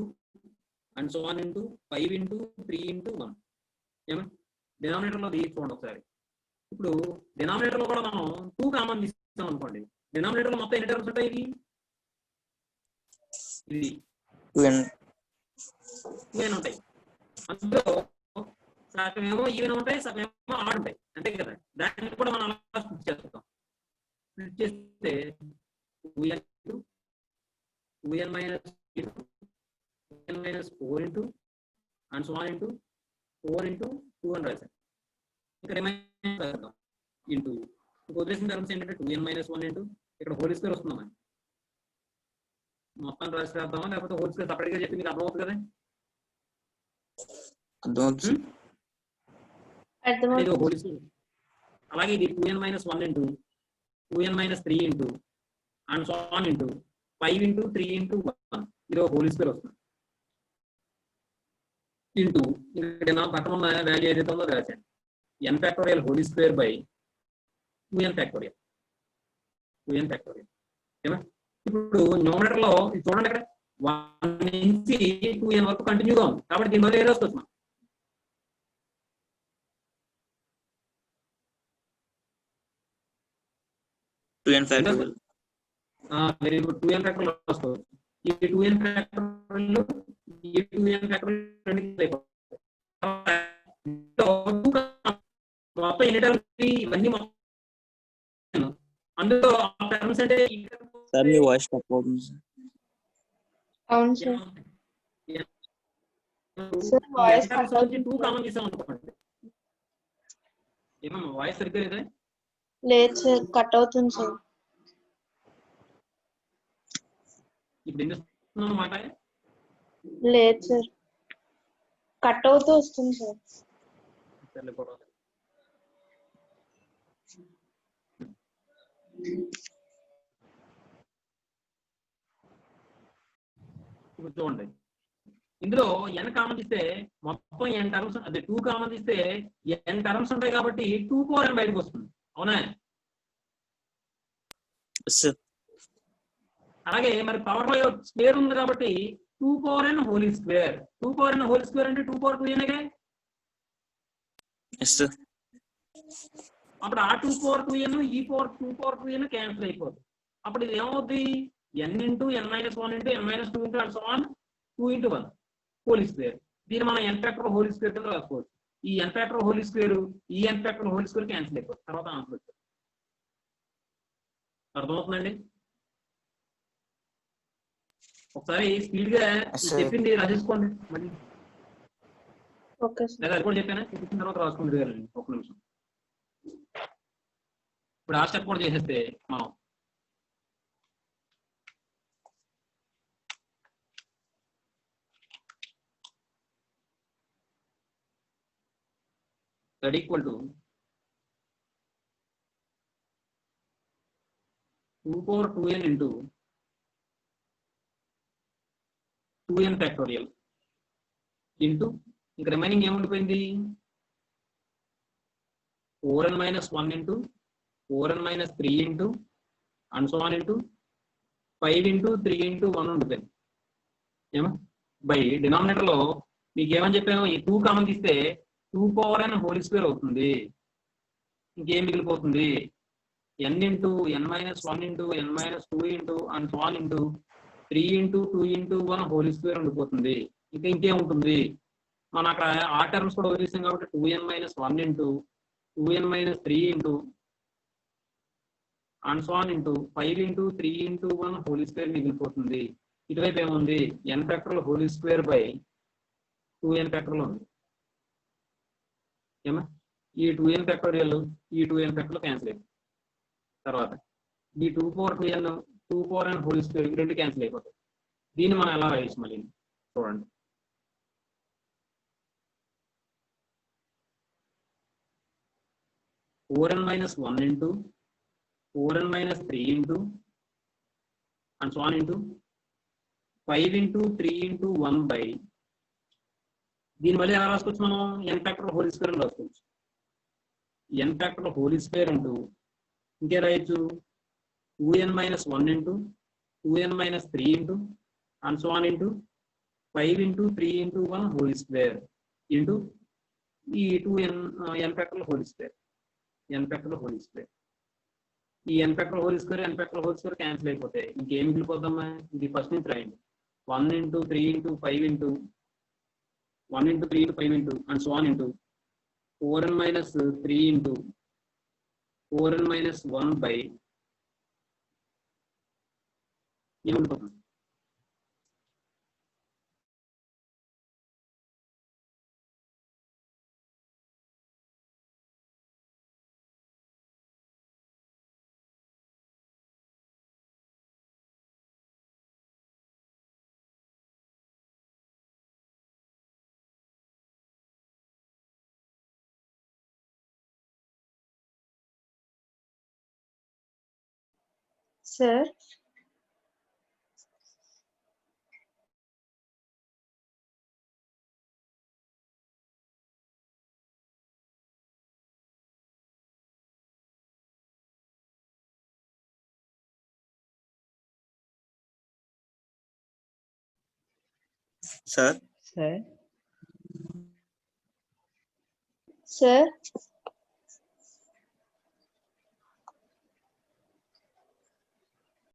and so on into 5 into 3 into 1. ఏమో డినామినేటర్ లో తీసుకోండి ఒకసారి. ఇప్పుడు డినామినేటర్ లో కూడా మనం 2 కామన్ తీస్తాం అనుకోండి. డినామినేటర్ లో మొత్తం ఎన్ని టర్మ్స్ ఉంటాయి? ఇది 2n ఉంటాయి. అందులో సగం ఏమో ఈవెన్ ఉంటాయి, సగం ఏమో ఆడ్ ఉంటాయి. అంతే కదా. దాన్ని కూడా మనం అలా స్ప్లిట్ చేస్తాం. స్ప్లిట్ చేస్తే 2n minus 2n minus 4 into and so on into 4 into 2 అని రాశాను. ఇంకా రిమైనింగ్ రాద్దాం ఇంటూ వదిలేసిన టర్మ్స్ ఏంటంటే 2n minus 1 into ఇక్కడ హోల్ స్క్వేర్ వస్తుందా? మొత్తం రాసి రాద్దామా లేకపోతే హోల్ స్క్వేర్ సపరేట్గా చెప్పి మీకు అర్థమవుతుంది కదా? అర్థమవుతుంది. Whole square. అలాగే ఇది 2n minus 1 into 2n minus 3 into and so on into 5 into 3 into 1 ఇది హోల్ స్క్వేర్ వస్తుంది. ఇంటూ ఇక్కడ నా పక్కన ఉన్న వాల్యూ ఏదైతే ఉందో రాశాను, n factorial whole square by 2n factorial. 2n factorial. ఏమా ఇప్పుడు న్యూమరేటర్ లో చూడండి, ఇక్కడ 1 నుంచి 2n వరకు కంటిన్యూగా ఉంది. కాబట్టి దీని వల్ల ఏ రాసుకోవచ్చు? 2n factorial. Very good. 2n factorial రాసుకోవచ్చు. ఈ 2n ఫ్యాక్టోరియల్ ఈ 2n ఫ్యాక్టోరియల్ రెండింటికి అయిపోతుంది. మొత్తం ఎన్ని టర్మ్స్ ఇవన్నీ మొత్తం అందులో టర్మ్స్ అంటే సార్ మీ వాయిస్ తక్కువ అవుతుంది సార్. అవును సార్. సార్ వాయిస్ కట్ అవుతుంది. 2 కామన్ చేసాం అనుకోండి. ఏమమ్మా వాయిస్ సరిగ్గా లేదా? లేదు సార్, కట్ అవుతుంది సార్. ఇప్పుడు ఎన్ని వస్తున్నాం మాట? లేదు సార్, కట్ అవుతూ వస్తుంది సార్. సర్లే పర్వాలేదు. ఇప్పుడు చూడండి, ఇందులో n కామన్ తీస్తే మొత్తం n టర్మ్స్, అదే 2 కామన్ తీస్తే n టర్మ్స్ ఉంటాయి కాబట్టి 2n బయటకు వస్తుంది. అవునా? సార్ అలాగే మరి పవర్ లో స్క్వేర్ ఉంది కాబట్టి 2n whole square. 2n whole square అంటే 2/2n. సార్ అప్పుడు ఆ 2/2n ఈ 2/2n క్యాన్సిల్ అయిపోతుంది. అప్పుడు ఇది ఏమవుద్ది? n into n minus 1 into n minus 2 into and so on 2 into 1 whole square. దీన్ని మనం n ఫ్యాక్టర్ హోల్ స్క్వేర్ కింద రాసుకోవచ్చు. ఈ n ఫ్యాక్టర్ హోల్ స్క్వేర్ ఈ n factor whole square cancel అయిపోతుంది. తర్వాత ఆన్సర్ వచ్చింది. అర్థమవుతుందండి? ఒకసారి స్పీడ్ గా చెప్పింది రాసేసుకోండి మళ్ళీ. Okay sir. లేదా అది కూడా చెప్పాను, చెప్పిన తర్వాత రాసుకుంటే వెళ్ళండి. ఒక నిమిషం. ఇప్పుడు ఆ స్టెప్ కూడా చేసేస్తే మనం that equal to 2/2n into 2n factorial into ఇంక remaining ఏముండిపోయింది? 4n minus 1 into 4n minus 3 into and so on into 5 into 3 into 1 ఉండిపోయింది. ఏమో బై డినామినేటర్ లో మీకు ఏమని చెప్పాను? ఈ 2 కామన్ తీస్తే 2n హోల్ స్క్వేర్ అవుతుంది. ఇంకేం మిగిలిపోతుంది? n into n minus 1 into n minus 2 into and so on into 3 into 2 into 1 whole square ఉండిపోతుంది. ఇంకా ఇంకేముంటుంది? మనం అక్కడ ఆ టర్మ్స్ కూడా వదిలేసాం కాబట్టి 2n minus 1 into 2n minus 3 into and so on into 5 into 3 into 1 whole square మిగిలిపోతుంది. ఇటువైపు ఏముంది? n factorial whole square by 2n factorial ఉంది. ఏమా ఈ 2n ఫ్యాక్టోరియల్ ఈ 2n ఫ్యాక్టోరియల్ క్యాన్సిల్ అయిపోతుంది. తర్వాత ఈ 2/n హోల్ స్క్వేర్ రెండు క్యాన్సిల్ అయిపోతాయి. దీన్ని మనం ఎలా రాయొచ్చు మళ్ళీ చూడండి. (4n minus 1 into 4n minus 3 into and so on into 5 into 3 into 1 by దీని మళ్ళీ ఎలా రాసుకోవచ్చు మనం? n ఫ్యాక్టర్ హోల్ స్క్వేర్ అని రాసుకోవచ్చు. n factor whole square into ఇంకే రాయొచ్చు 2n minus 1 into 2n minus 3 into and so on into 5 into 3 into 1 whole square into ఈ 2n n factor whole square n factor whole square. ఈ n factor whole square n factor whole square cancel అయిపోతాయి. ఇంకేం మిగిలిపోతామా? ఇది ఫస్ట్ నుంచి రాయండి. 1 into 3 into 5 into 1 into 3 into 5 into and so on into 4n minus 3 into 4n minus 1 by ఏముంటుంది? Sir sir sir sir